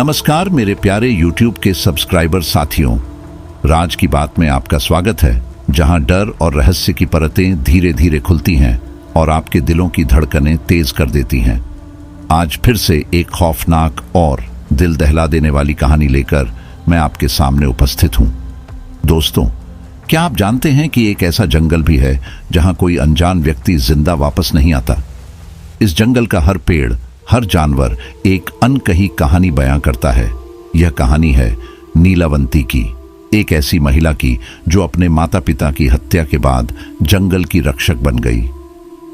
नमस्कार मेरे प्यारे YouTube के सब्सक्राइबर साथियों, राज की बात में आपका स्वागत है, जहां डर और रहस्य की परतें धीरे धीरे खुलती हैं और आपके दिलों की धड़कनें तेज कर देती हैं। आज फिर से एक खौफनाक और दिल दहला देने वाली कहानी लेकर मैं आपके सामने उपस्थित हूं। दोस्तों, क्या आप जानते हैं कि एक ऐसा जंगल भी है जहां कोई अनजान व्यक्ति जिंदा वापस नहीं आता। इस जंगल का हर पेड़, हर जानवर एक अनकही कहानी बयां करता है। यह कहानी है नीलावंती की, एक ऐसी महिला की जो अपने माता पिता की हत्या के बाद जंगल की रक्षक बन गई।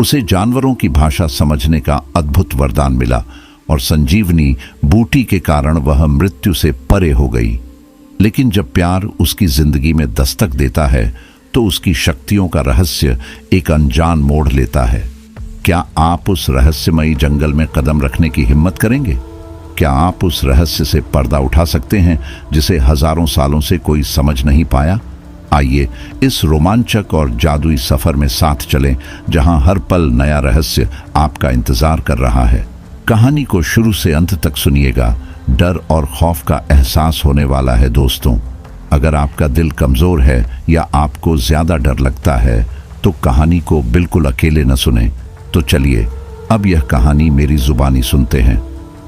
उसे जानवरों की भाषा समझने का अद्भुत वरदान मिला और संजीवनी बूटी के कारण वह मृत्यु से परे हो गई। लेकिन जब प्यार उसकी जिंदगी में दस्तक देता है तो उसकी शक्तियों का रहस्य एक अनजान मोड़ लेता है। क्या आप उस रहस्यमयी जंगल में कदम रखने की हिम्मत करेंगे? क्या आप उस रहस्य से पर्दा उठा सकते हैं जिसे हजारों सालों से कोई समझ नहीं पाया? आइए इस रोमांचक और जादुई सफर में साथ चलें, जहां हर पल नया रहस्य आपका इंतजार कर रहा है। कहानी को शुरू से अंत तक सुनिएगा। डर और खौफ का एहसास होने वाला है। दोस्तों, अगर आपका दिल कमजोर है या आपको ज्यादा डर लगता है तो कहानी को बिल्कुल अकेले न सुने। तो चलिए अब यह कहानी मेरी जुबानी सुनते हैं।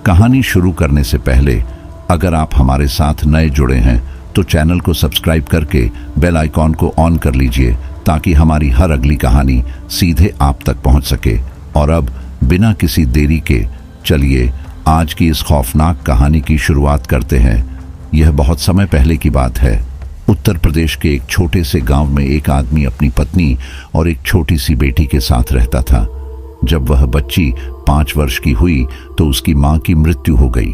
कहानी शुरू करने से पहले अगर आप हमारे साथ नए जुड़े हैं तो चैनल को सब्सक्राइब करके बेल आइकॉन को ऑन कर लीजिए, ताकि हमारी हर अगली कहानी सीधे आप तक पहुंच सके। और अब बिना किसी देरी के चलिए आज की इस खौफनाक कहानी की शुरुआत करते हैं। यह बहुत समय पहले की बात है। उत्तर प्रदेश के एक छोटे से गांव में एक आदमी अपनी पत्नी और एक छोटी सी बेटी के साथ रहता था। जब वह बच्ची 5 वर्ष की हुई तो उसकी मां की मृत्यु हो गई।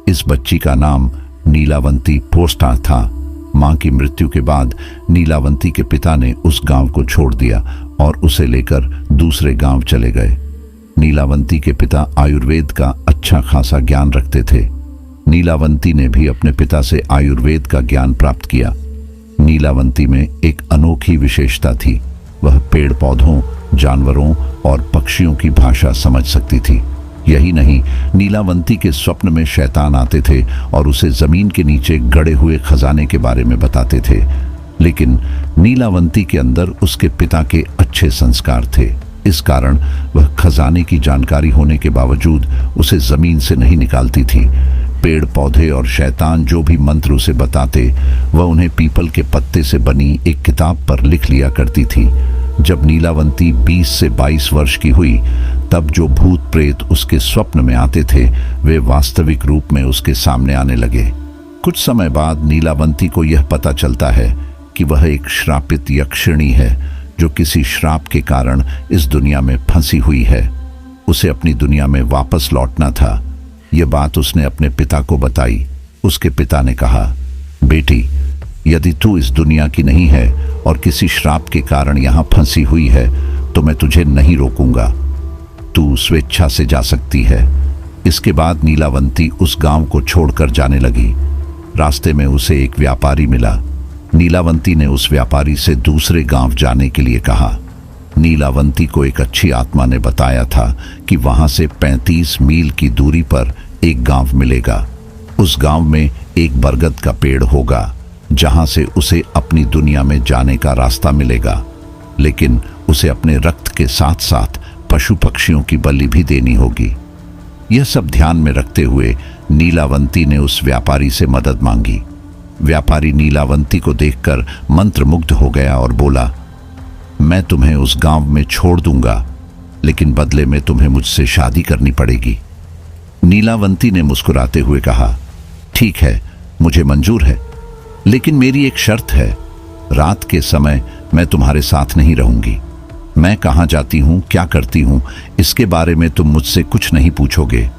इस बच्ची का नाम नीलावंती पोस्टा था। मां की मृत्यु के बाद नीलावंती के पिता ने उस गांव को छोड़ दिया और उसे लेकर दूसरे गांव चले गए। नीलावंती के पिता आयुर्वेद का अच्छा खासा ज्ञान रखते थे। नीलावंती ने भी अपने पिता से आयुर्वेद का ज्ञान प्राप्त किया। नीलावंती में एक अनोखी विशेषता थी। वह पेड़ पौधों, जानवरों और पक्षियों की भाषा समझ सकती थी। यही नहीं, नीलावंती के स्वप्न में शैतान आते थे और उसे जमीन के नीचे गड़े हुए खजाने के बारे में बताते थे। लेकिन नीलावंती के अंदर उसके पिता के अच्छे संस्कार थे। इस कारण वह खजाने की जानकारी होने के बावजूद उसे जमीन से नहीं निकालती थी। पेड़ पौधे और शैतान जो भी मंत्र उसे बताते, वह उन्हें पीपल के पत्ते से बनी एक किताब पर लिख लिया करती थी। जब नीलावंती 20 से 22 वर्ष की हुई तब जो भूत प्रेत उसके स्वप्न में आते थे वे वास्तविक रूप में उसके सामने आने लगे। कुछ समय बाद नीलावंती को यह पता चलता है कि वह एक श्रापित यक्षिणी है जो किसी श्राप के कारण इस दुनिया में फंसी हुई है। उसे अपनी दुनिया में वापस लौटना था। यह बात उसने अपने पिता को बताई। उसके पिता ने कहा, बेटी, यदि तू इस दुनिया की नहीं है और किसी श्राप के कारण यहाँ फंसी हुई है तो मैं तुझे नहीं रोकूंगा। तू स्वेच्छा से जा सकती है। इसके बाद नीलावंती उस गांव को छोड़कर जाने लगी। रास्ते में उसे एक व्यापारी मिला। नीलावंती ने उस व्यापारी से दूसरे गांव जाने के लिए कहा। नीलावंती को एक अच्छी आत्मा ने बताया था कि वहां से 35 मील की दूरी पर एक गांव मिलेगा। उस गांव में एक बरगद का पेड़ होगा जहां से उसे अपनी दुनिया में जाने का रास्ता मिलेगा। लेकिन उसे अपने रक्त के साथ साथ पशु पक्षियों की बलि भी देनी होगी। यह सब ध्यान में रखते हुए नीलावंती ने उस व्यापारी से मदद मांगी। व्यापारी नीलावंती को देखकर मंत्रमुग्ध हो गया और बोला, मैं तुम्हें उस गांव में छोड़ दूंगा, लेकिन बदले में तुम्हें मुझसे शादी करनी पड़ेगी। नीलावंती ने मुस्कुराते हुए कहा, ठीक है, मुझे मंजूर है, लेकिन मेरी एक शर्त है। रात के समय मैं तुम्हारे साथ नहीं रहूंगी। मैं कहां जाती हूं, क्या करती हूं, इसके बारे में तुम मुझसे कुछ नहीं पूछोगे।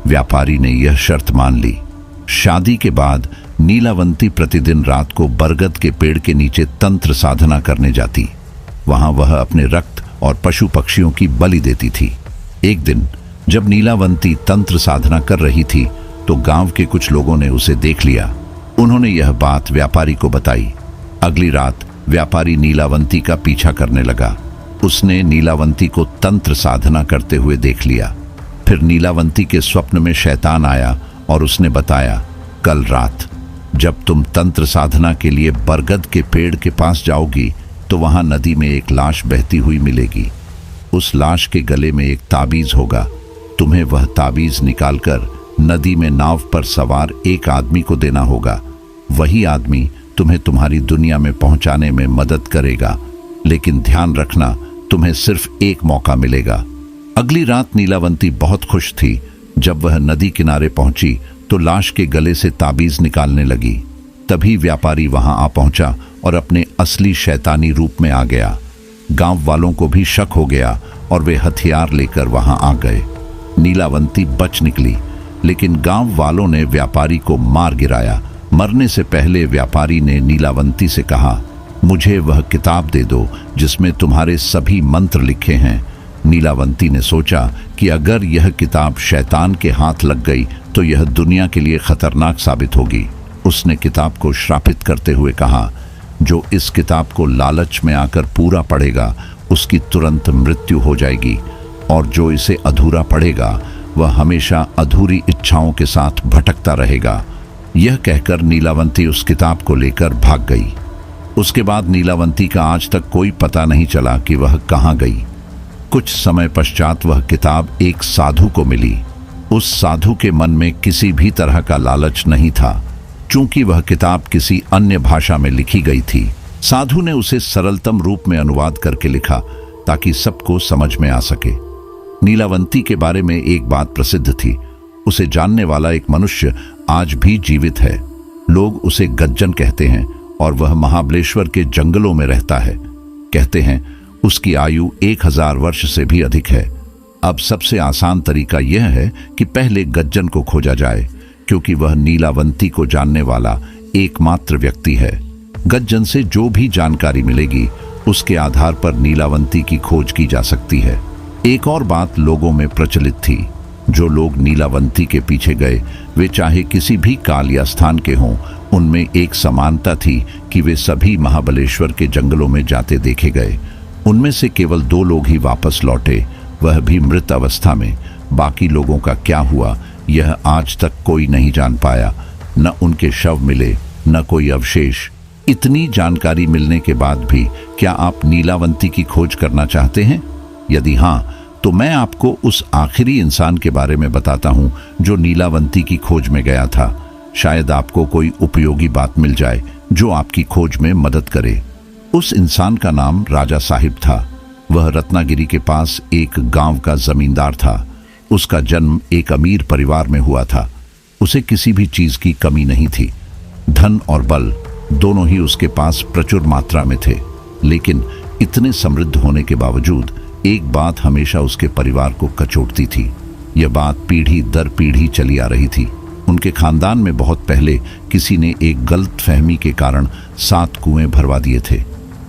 व्यापारी ने यह शर्त मान ली। शादी के बाद नीलावंती प्रतिदिन रात को बरगद के पेड़ के नीचे तंत्र साधना करने जाती। वहां वह अपने रक्त और पशु पक्षियों की बलि देती थी। एक दिन जब नीलावंती तंत्र साधना कर रही थी तो गांव के कुछ लोगों ने उसे देख लिया। उन्होंने यह बात व्यापारी को बताई। अगली रात व्यापारी नीलावंती का पीछा करने लगा। उसने नीलावंती को तंत्र साधना करते हुए देख लिया। फिर नीलावंती के स्वप्न में शैतान आया और उसने बताया, कल रात जब तुम तंत्र साधना के लिए बरगद के पेड़ के पास जाओगी तो वहां नदी में एक लाश बहती हुई मिलेगी। उस लाश के गले में एक ताबीज होगा। तुम्हें वह ताबीज निकालकर नदी में नाव पर सवार एक आदमी को देना होगा। वही आदमी तुम्हें तुम्हारी दुनिया में पहुंचाने में मदद करेगा, लेकिन ध्यान रखना, तुम्हें सिर्फ एक मौका मिलेगा। अगली रात नीलावंती बहुत खुश थी। जब वह नदी किनारे पहुंची तो लाश के गले से ताबीज निकालने लगी। तभी व्यापारी वहां आ पहुंचा और अपने असली शैतानी रूप में आ गया। गांव वालों को भी शक हो गया और वे हथियार लेकर वहां आ गए। नीलावंती बच निकली, लेकिन गांव वालों ने व्यापारी को मार गिराया। मरने से पहले व्यापारी ने नीलावंती से कहा, मुझे वह किताब दे दो जिसमें तुम्हारे सभी मंत्र लिखे हैं। नीलावंती ने सोचा कि अगर यह किताब शैतान के हाथ लग गई तो यह दुनिया के लिए खतरनाक साबित होगी। उसने किताब को श्रापित करते हुए कहा, जो इस किताब को लालच में आकर पूरा पढ़ेगा उसकी तुरंत मृत्यु हो जाएगी, और जो इसे अधूरा पढ़ेगा वह हमेशा अधूरी इच्छाओं के साथ भटकता रहेगा। यह कहकर नीलावंती उस किताब को लेकर भाग गई। उसके बाद नीलावंती का आज तक कोई पता नहीं चला कि वह कहाँ गई। कुछ समय पश्चात वह किताब एक साधु को मिली। उस साधु के मन में किसी भी तरह का लालच नहीं था, चूंकि वह किताब किसी अन्य भाषा में लिखी गई थी। साधु ने उसे सरलतम रूप में अनुवाद करके लिखा ताकि सबको समझ में आ सके। नीलावंती के बारे में एक बात प्रसिद्ध थी, उसे जानने वाला एक मनुष्य आज भी जीवित है। लोग उसे गज्जन कहते हैं और वह महाबलेश्वर के जंगलों में रहता है। कहते हैं उसकी आयु 1000 वर्ष से भी अधिक है। अब सबसे आसान तरीका यह है कि पहले गज्जन को खोजा जाए, क्योंकि वह नीलावंती को जानने वाला एकमात्र व्यक्ति है। गज्जन से जो भी जानकारी मिलेगी उसके आधार पर नीलावंती की खोज की जा सकती है। एक और बात लोगों में प्रचलित थी, जो लोग नीलावंती के पीछे गए वे चाहे किसी भी काल या स्थान के हों, उनमें एक समानता थी कि वे सभी महाबलेश्वर के जंगलों में जाते देखे गए। उनमें से केवल 2 लोग ही वापस लौटे, वह भी मृत अवस्था में। बाकी लोगों का क्या हुआ यह आज तक कोई नहीं जान पाया। न उनके शव मिले, न कोई अवशेष। इतनी जानकारी मिलने के बाद भी क्या आप नीलावंती की खोज करना चाहते हैं? यदि हाँ, तो मैं आपको उस आखिरी इंसान के बारे में बताता हूं जो नीलावंती की खोज में गया था। शायद आपको कोई उपयोगी बात मिल जाए जो आपकी खोज में मदद करे। उस इंसान का नाम राजा साहिब था। वह रत्नागिरी के पास एक गांव का जमींदार था। उसका जन्म एक अमीर परिवार में हुआ था। उसे किसी भी चीज की कमी नहीं थी। धन और बल दोनों ही उसके पास प्रचुर मात्रा में थे, लेकिन इतने समृद्ध होने के बावजूद एक बात हमेशा उसके परिवार को कचोटती थी। यह बात पीढ़ी दर पीढ़ी चली आ रही थी। उनके खानदान में बहुत पहले किसी ने एक गलत फहमी के कारण 7 कुएं भरवा दिए थे।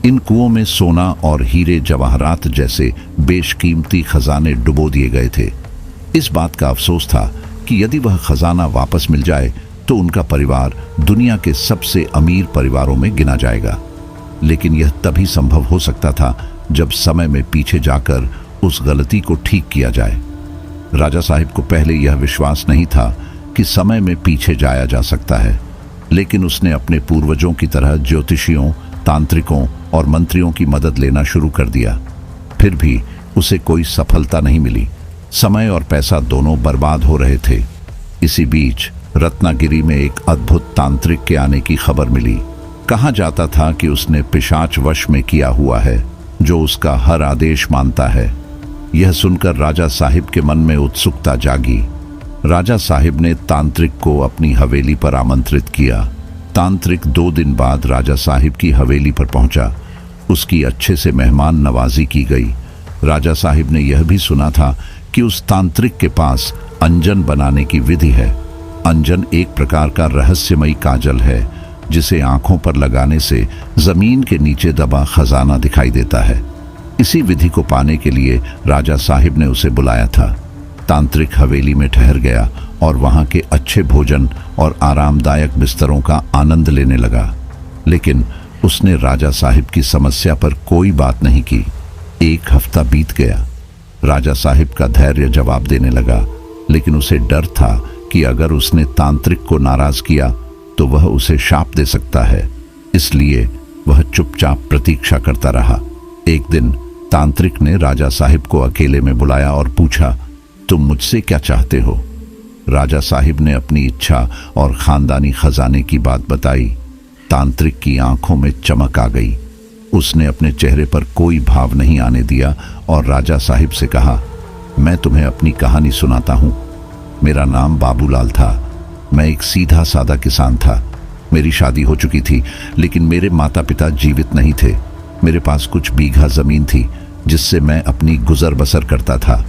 इन कुओं में सोना और हीरे जवाहरात जैसे बेशकीमती खजाने डुबो दिए गए थे। इस बात का अफसोस था कि यदि वह खजाना वापस मिल जाए तो उनका परिवार दुनिया के सबसे अमीर परिवारों में गिना जाएगा। लेकिन यह तभी संभव हो सकता था जब समय में पीछे जाकर उस गलती को ठीक किया जाए। राजा साहिब को पहले यह विश्वास नहीं था कि समय में पीछे जाया जा सकता है, लेकिन उसने अपने पूर्वजों की तरह ज्योतिषियों, तांत्रिकों और मंत्रियों की मदद लेना शुरू कर दिया। फिर भी उसे कोई सफलता नहीं मिली। समय और पैसा दोनों बर्बाद हो रहे थे। इसी बीच रत्नागिरी में एक अद्भुत तांत्रिक के आने की खबर मिली। कहा जाता था कि उसने पिशाच वश में किया हुआ है, जो उसका हर आदेश मानता है। यह सुनकर राजा साहिब के मन में उत्सुकता जागी। राजा साहिब ने तांत्रिक को अपनी हवेली पर आमंत्रित किया। तांत्रिक 2 दिन बाद राजा साहिब की हवेली पर पहुंचा। उसकी अच्छे से मेहमान नवाजी की गई। राजा साहिब ने यह भी सुना था कि उस तांत्रिक के पास अंजन बनाने की विधि है। अंजन एक प्रकार का रहस्यमयी काजल है जिसे आंखों पर लगाने से जमीन के नीचे दबा खजाना दिखाई देता है। इसी विधि को पाने के लिए राजा साहिब ने उसे बुलाया था। तांत्रिक हवेली में ठहर गया और वहां के अच्छे भोजन और आरामदायक बिस्तरों का आनंद लेने लगा। लेकिन उसने राजा साहिब की समस्या पर कोई बात नहीं की। 1 हफ्ता बीत गया। राजा साहिब का धैर्य जवाब देने लगा, लेकिन उसे डर था कि अगर उसने तांत्रिक को नाराज किया तो वह उसे शाप दे सकता है, इसलिए वह चुपचाप प्रतीक्षा करता रहा। एक दिन तांत्रिक ने राजा साहिब को अकेले में बुलाया और पूछा, तुम मुझसे क्या चाहते हो? राजा साहिब ने अपनी इच्छा और खानदानी खजाने की बात बताई। तांत्रिक की आंखों में चमक आ गई। उसने अपने चेहरे पर कोई भाव नहीं आने दिया और राजा साहिब से कहा, मैं तुम्हें अपनी कहानी सुनाता हूँ। मेरा नाम बाबूलाल था। मैं एक सीधा सादा किसान था। मेरी शादी हो चुकी थी, लेकिन मेरे माता पिता जीवित नहीं थे। मेरे पास कुछ बीघा जमीन थी जिससे मैं अपनी गुजर बसर करता था।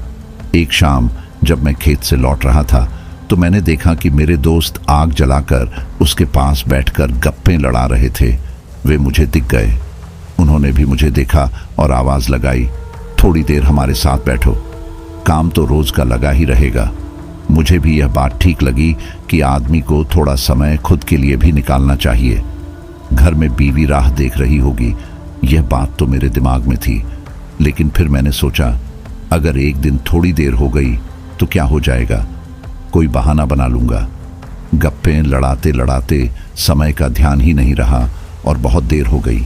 एक शाम जब मैं खेत से लौट रहा था तो मैंने देखा कि मेरे दोस्त आग जलाकर उसके पास बैठकर गप्पे लड़ा रहे थे। वे मुझे दिख गए। उन्होंने भी मुझे देखा और आवाज लगाई, थोड़ी देर हमारे साथ बैठो, काम तो रोज का लगा ही रहेगा। मुझे भी यह बात ठीक लगी कि आदमी को थोड़ा समय खुद के लिए भी निकालना चाहिए। घर में बीवी राह देख रही होगी, यह बात तो मेरे दिमाग में थी। लेकिन फिर मैंने सोचा, अगर एक दिन थोड़ी देर हो गई तो क्या हो जाएगा, कोई बहाना बना लूंगा। गप्पे लड़ाते लड़ाते समय का ध्यान ही नहीं रहा और बहुत देर हो गई।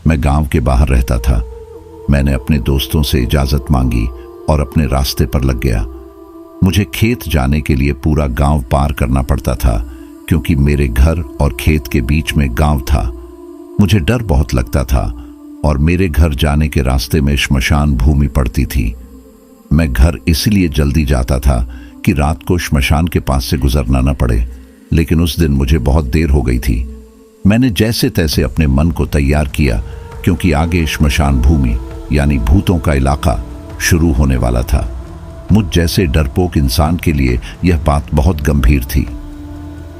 मैं गांव के बाहर रहता था। मैंने अपने दोस्तों से इजाजत मांगी और अपने रास्ते पर लग गया। मुझे खेत जाने के लिए पूरा गांव पार करना पड़ता था, क्योंकि मेरे घर और खेत के बीच में गांव था। मुझे डर बहुत लगता था और मेरे घर जाने के रास्ते में श्मशान भूमि पड़ती थी। मैं घर इसलिए जल्दी जाता था कि रात को श्मशान के पास से गुजरना न पड़े, लेकिन उस दिन मुझे बहुत देर हो गई थी। मैंने जैसे तैसे अपने मन को तैयार किया, क्योंकि आगे श्मशान भूमि यानी भूतों का इलाका शुरू होने वाला था। मुझ जैसे डरपोक इंसान के लिए यह बात बहुत गंभीर थी।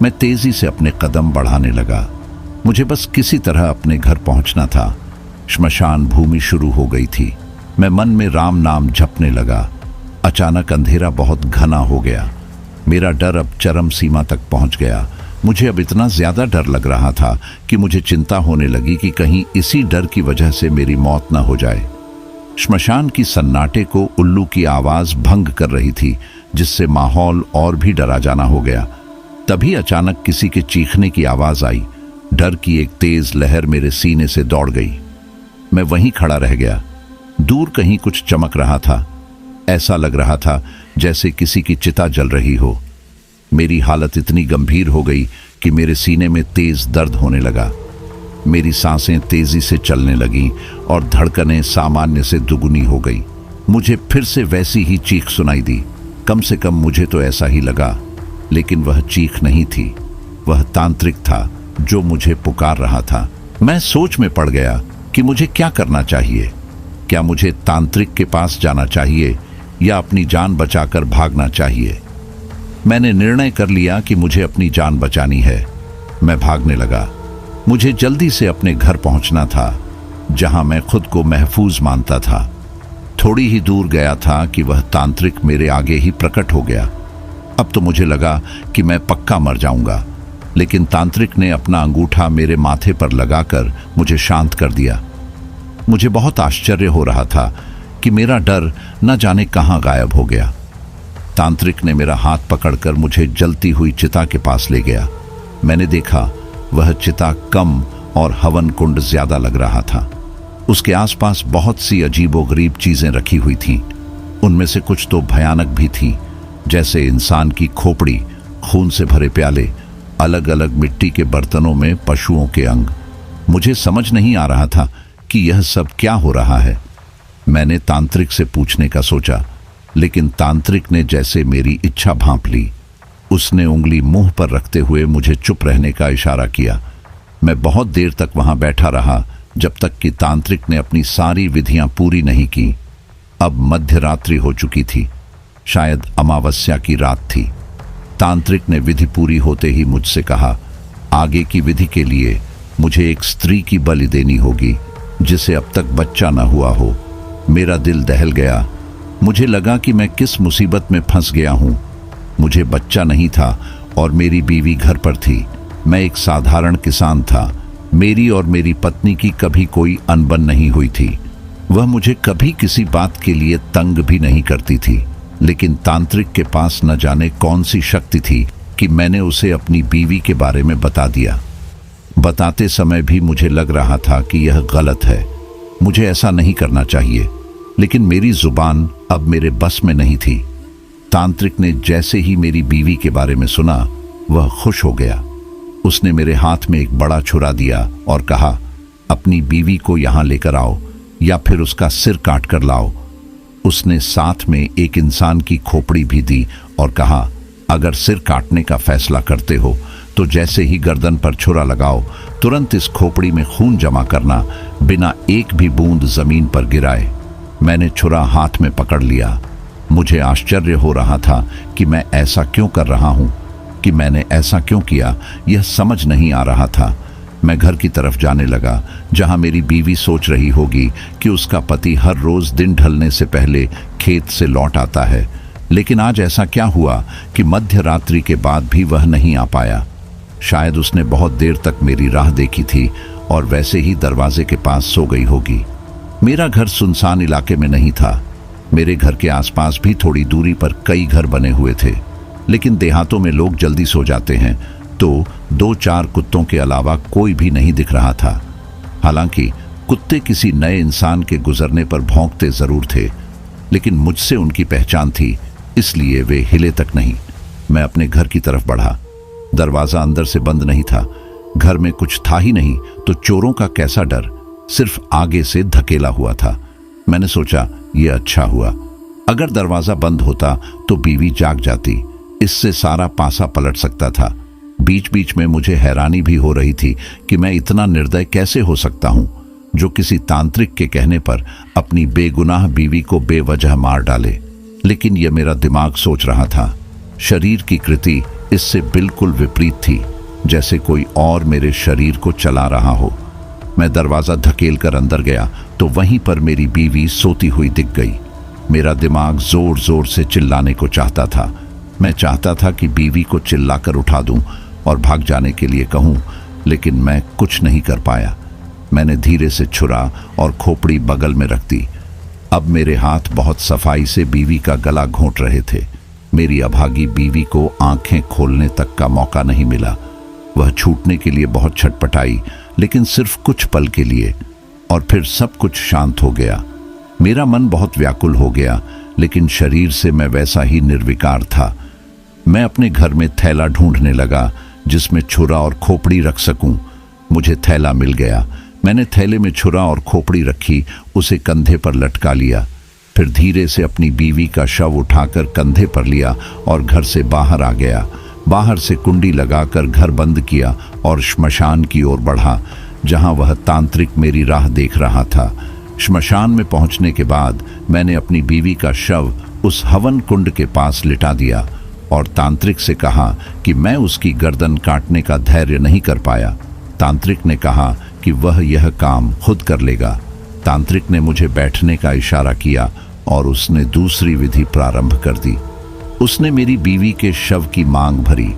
मैं तेजी से अपने कदम बढ़ाने लगा। मुझे बस किसी तरह अपने घर पहुंचना था। श्मशान भूमि शुरू हो गई थी। मैं मन में राम नाम जपने लगा। अचानक अंधेरा बहुत घना हो गया। मेरा डर अब चरम सीमा तक पहुंच गया। मुझे अब इतना ज्यादा डर लग रहा था कि मुझे चिंता होने लगी कि कहीं इसी डर की वजह से मेरी मौत न हो जाए। श्मशान की सन्नाटे को उल्लू की आवाज भंग कर रही थी, जिससे माहौल और भी डरा जाना हो गया। तभी अचानक किसी के चीखने की आवाज आई। डर की एक तेज लहर मेरे सीने से दौड़ गई। मैं वहीं खड़ा रह गया। दूर कहीं कुछ चमक रहा था। ऐसा लग रहा था जैसे किसी की चिता जल रही हो। मेरी हालत इतनी गंभीर हो गई कि मेरे सीने में तेज दर्द होने लगा। मेरी सांसें तेजी से चलने लगीं और धड़कनें सामान्य से दुगुनी हो गई। मुझे फिर से वैसी ही चीख सुनाई दी। कम से कम मुझे तो ऐसा ही लगा, लेकिन वह चीख नहीं थी। वह तांत्रिक था जो मुझे पुकार रहा था। मैं सोच में पड़ गया कि मुझे क्या करना चाहिए। क्या मुझे तांत्रिक के पास जाना चाहिए या अपनी जान बचाकर भागना चाहिए? मैंने निर्णय कर लिया कि मुझे अपनी जान बचानी है। मैं भागने लगा। मुझे जल्दी से अपने घर पहुंचना था, जहां मैं खुद को महफूज मानता था। थोड़ी ही दूर गया था कि वह तांत्रिक मेरे आगे ही प्रकट हो गया। अब तो मुझे लगा कि मैं पक्का मर जाऊंगा, लेकिन तांत्रिक ने अपना अंगूठा मेरे माथे पर लगाकर मुझे शांत कर दिया। मुझे बहुत आश्चर्य हो रहा था कि मेरा डर न जाने कहां गायब हो गया। तांत्रिक ने मेरा हाथ पकड़कर मुझे जलती हुई चिता के पास ले गया। मैंने देखा वह चिता कम और हवन कुंड ज्यादा लग रहा था। उसके आसपास बहुत सी अजीबोगरीब चीजें रखी हुई थीं। उनमें से कुछ तो भयानक भी थीं, जैसे इंसान की खोपड़ी, खून से भरे प्याले, अलग अलग मिट्टी के बर्तनों में पशुओं के अंग। मुझे समझ नहीं आ रहा था कि यह सब क्या हो रहा है। मैंने तांत्रिक से पूछने का सोचा, लेकिन तांत्रिक ने जैसे मेरी इच्छा भांप ली। उसने उंगली मुंह पर रखते हुए मुझे चुप रहने का इशारा किया। मैं बहुत देर तक वहां बैठा रहा, जब तक कि तांत्रिक ने अपनी सारी विधियां पूरी नहीं की। अब मध्य रात्रि हो चुकी थी, शायद अमावस्या की रात थी। तांत्रिक ने विधि पूरी होते ही मुझसे कहा, आगे की विधि के लिए मुझे एक स्त्री की बलि देनी होगी जिसे अब तक बच्चा न हुआ हो। मेरा दिल दहल गया। मुझे लगा कि मैं किस मुसीबत में फंस गया हूं। मुझे बच्चा नहीं था और मेरी बीवी घर पर थी। मैं एक साधारण किसान था। मेरी और मेरी पत्नी की कभी कोई अनबन नहीं हुई थी। वह मुझे कभी किसी बात के लिए तंग भी नहीं करती थी। लेकिन तांत्रिक के पास न जाने कौन सी शक्ति थी कि मैंने उसे अपनी बीवी के बारे में बता दिया। बताते समय भी मुझे लग रहा था कि यह गलत है, मुझे ऐसा नहीं करना चाहिए, लेकिन मेरी जुबान अब मेरे बस में नहीं थी। तांत्रिक ने जैसे ही मेरी बीवी के बारे में सुना, वह खुश हो गया। उसने मेरे हाथ में एक बड़ा छुरा दिया और कहा, अपनी बीवी को यहां लेकर आओ या फिर उसका सिर काट कर लाओ। उसने साथ में एक इंसान की खोपड़ी भी दी और कहा, अगर सिर काटने का फैसला करते हो तो जैसे ही गर्दन पर छुरा लगाओ, तुरंत इस खोपड़ी में खून जमा करना, बिना एक भी बूंद जमीन पर गिराए। मैंने छुरा हाथ में पकड़ लिया। मुझे आश्चर्य हो रहा था कि मैं ऐसा क्यों कर रहा हूं, कि मैंने ऐसा क्यों किया, यह समझ नहीं आ रहा था। मैं घर की तरफ जाने लगा, जहां मेरी बीवी सोच रही होगी कि उसका पति हर रोज दिन ढलने से पहले खेत से लौट आता है। लेकिन आज ऐसा क्या हुआ कि मध्य रात्रि के बाद भी वह नहीं आ पाया। शायद उसने बहुत देर तक मेरी राह देखी थी और वैसे ही दरवाजे के पास सो गई होगी। मेरा घर सुनसान इलाके में नहीं था। मेरे घर के आसपास भी थोड़ी दूरी पर कई घर बने हुए थे, लेकिन देहातों में लोग जल्दी सो जाते हैं, तो 2-4 कुत्तों के अलावा कोई भी नहीं दिख रहा था। हालांकि कुत्ते किसी नए इंसान के गुजरने पर भौंकते जरूर थे, लेकिन मुझसे उनकी पहचान थी, इसलिए वे हिले तक नहीं। मैं अपने घर की तरफ बढ़ा। दरवाजा अंदर से बंद नहीं था। घर में कुछ था ही नहीं, तो चोरों का कैसा डर, सिर्फ आगे से धकेला हुआ था। मैंने सोचा, यह अच्छा हुआ। अगर दरवाजा बंद होता तो बीवी जाग जाती, इससे सारा पासा पलट सकता था। बीच बीच में मुझे हैरानी भी हो रही थी कि मैं इतना निर्दय कैसे हो सकता हूं, जो किसी तांत्रिक के कहने पर अपनी बेगुनाह बीवी को बेवजह मार डाले। लेकिन यह मेरा दिमाग सोच रहा था। शरीर की कृति इससे बिल्कुल विपरीत थी, जैसे कोई और मेरे शरीर को चला रहा हो। मैं दरवाजा धकेल कर अंदर गया तो वहीं पर मेरी बीवी सोती हुई दिख गई। मेरा दिमाग जोर जोर से चिल्लाने को चाहता था। मैं चाहता था कि बीवी को चिल्लाकर उठा दूं और भाग जाने के लिए कहूं, लेकिन मैं कुछ नहीं कर पाया। मैंने धीरे से छुरा और खोपड़ी बगल में रख दी। अब मेरे हाथ बहुत सफाई से बीवी का गला घोंट रहे थे। मेरी अभागी बीवी को आंखें खोलने तक का मौका नहीं मिला। वह छूटने के लिए बहुत छटपटाई, लेकिन सिर्फ कुछ पल के लिए, और फिर सब कुछ शांत हो गया। मेरा मन बहुत व्याकुल हो गया, लेकिन शरीर से मैं वैसा ही निर्विकार था। मैं अपने घर में थैला ढूंढने लगा जिसमें छुरा और खोपड़ी रख सकूं। मुझे थैला मिल गया। मैंने थैले में छुरा और खोपड़ी रखी, उसे कंधे पर लटका लिया। फिर धीरे से अपनी बीवी का शव उठाकर कंधे पर लिया और घर से बाहर आ गया। बाहर से कुंडी लगाकर घर बंद किया और श्मशान की ओर बढ़ा, जहां वह तांत्रिक मेरी राह देख रहा था। श्मशान में पहुंचने के बाद मैंने अपनी बीवी का शव उस हवन कुंड के पास लिटा दिया और तांत्रिक से कहा कि मैं उसकी गर्दन काटने का धैर्य नहीं कर पाया। तांत्रिक ने कहा कि वह यह काम खुद कर लेगा। तांत्रिक ने मुझे बैठने का इशारा किया और उसने दूसरी विधि प्रारंभ कर दी। उसने मेरी बीवी के शव की मांग भरी।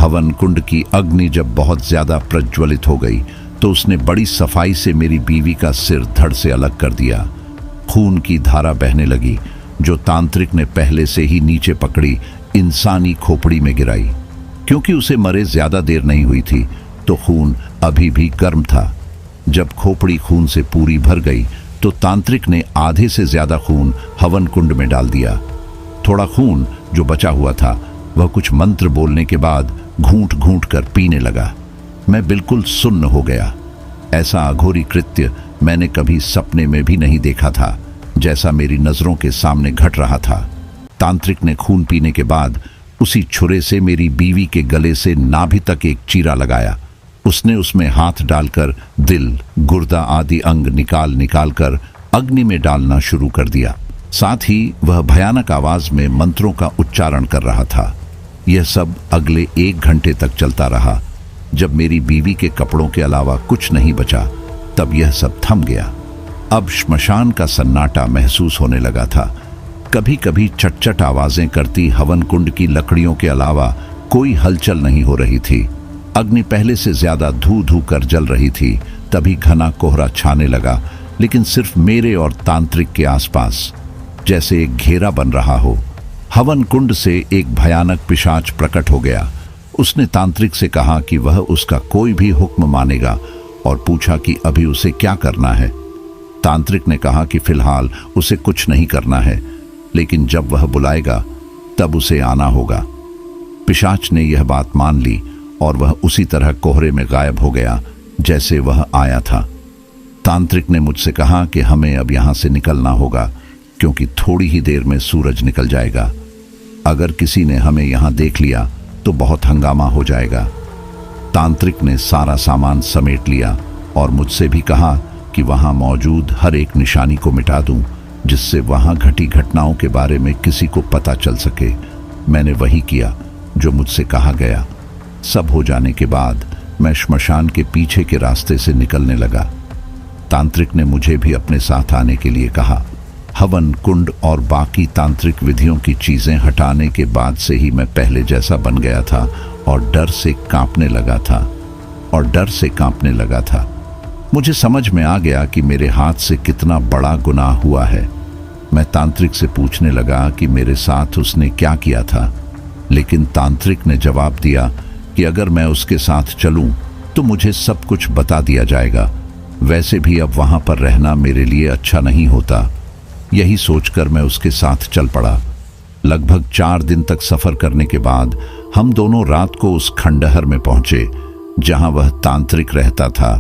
हवन कुंड की अग्नि जब बहुत ज्यादा प्रज्वलित हो गई तो उसने बड़ी सफाई से मेरी बीवी का सिर धड़ से अलग कर दिया। खून की धारा बहने लगी, जो तांत्रिक ने पहले से ही नीचे पकड़ी इंसानी खोपड़ी में गिराई। क्योंकि उसे मरे ज्यादा देर नहीं हुई थी, तो खून अभी भी गर्म था। जब खोपड़ी खून से पूरी भर गई तो तांत्रिक ने आधे से ज्यादा खून हवन कुंड में डाल दिया। थोड़ा खून जो बचा हुआ था, वह कुछ मंत्र बोलने के बाद घूंट घूंट कर पीने लगा। मैं बिल्कुल सुन्न हो गया। ऐसा अघोरी कृत्य मैंने कभी सपने में भी नहीं देखा था, जैसा मेरी नजरों के सामने घट रहा था। तांत्रिक ने खून पीने के बाद उसी छुरे से मेरी बीवी के गले से नाभि तक एक चीरा लगाया। उसने उसमें हाथ डालकर दिल, गुर्दा आदि अंग निकाल कर अग्नि में डालना शुरू कर दिया। साथ ही वह भयानक आवाज में मंत्रों का उच्चारण कर रहा था। यह सब अगले 1 घंटे तक चलता रहा। जब मेरी बीवी के कपड़ों के अलावा कुछ नहीं बचा, तब यह सब थम गया। अब श्मशान का सन्नाटा महसूस होने लगा था। कभी कभी चटचट आवाजें करती हवन कुंड की लकड़ियों के अलावा कोई हलचल नहीं हो रही थी। अग्नि पहले से ज्यादा धू धू कर जल रही थी। तभी घना कोहरा छाने लगा, लेकिन सिर्फ मेरे और तांत्रिक के आसपास, जैसे एक घेरा बन रहा हो। हवन कुंड से एक भयानक पिशाच प्रकट हो गया। उसने तांत्रिक से कहा कि वह उसका कोई भी हुक्म मानेगा और पूछा कि अभी उसे क्या करना है। तांत्रिक ने कहा कि फिलहाल उसे कुछ नहीं करना है, लेकिन जब वह बुलाएगा तब उसे आना होगा। पिशाच ने यह बात मान ली और वह उसी तरह कोहरे में गायब हो गया जैसे वह आया था। तांत्रिक ने मुझसे कहा कि हमें अब यहां से निकलना होगा, क्योंकि थोड़ी ही देर में सूरज निकल जाएगा। अगर किसी ने हमें यहां देख लिया तो बहुत हंगामा हो जाएगा। तांत्रिक ने सारा सामान समेट लिया और मुझसे भी कहा कि वहां मौजूद हर एक निशानी को मिटा दूं, जिससे वहां घटी घटनाओं के बारे में किसी को पता चल सके। मैंने वही किया जो मुझसे कहा गया। सब हो जाने के बाद मैं श्मशान के पीछे के रास्ते से निकलने लगा। तांत्रिक ने मुझे भी अपने साथ आने के लिए कहा। हवन कुंड और बाकी तांत्रिक विधियों की चीजें हटाने के बाद से ही मैं पहले जैसा बन गया था और डर से कांपने लगा था। मुझे समझ में आ गया कि मेरे हाथ से कितना बड़ा गुनाह हुआ है। मैं तांत्रिक से पूछने लगा कि मेरे साथ उसने क्या किया था, लेकिन तांत्रिक ने जवाब दिया कि अगर मैं उसके साथ चलूं तो मुझे सब कुछ बता दिया जाएगा। वैसे भी अब वहां पर रहना मेरे लिए अच्छा नहीं होता। यही सोचकर मैं उसके साथ चल पड़ा। लगभग 4 दिन तक सफर करने के बाद हम दोनों रात को उस खंडहर में पहुंचे जहां वह तांत्रिक रहता था।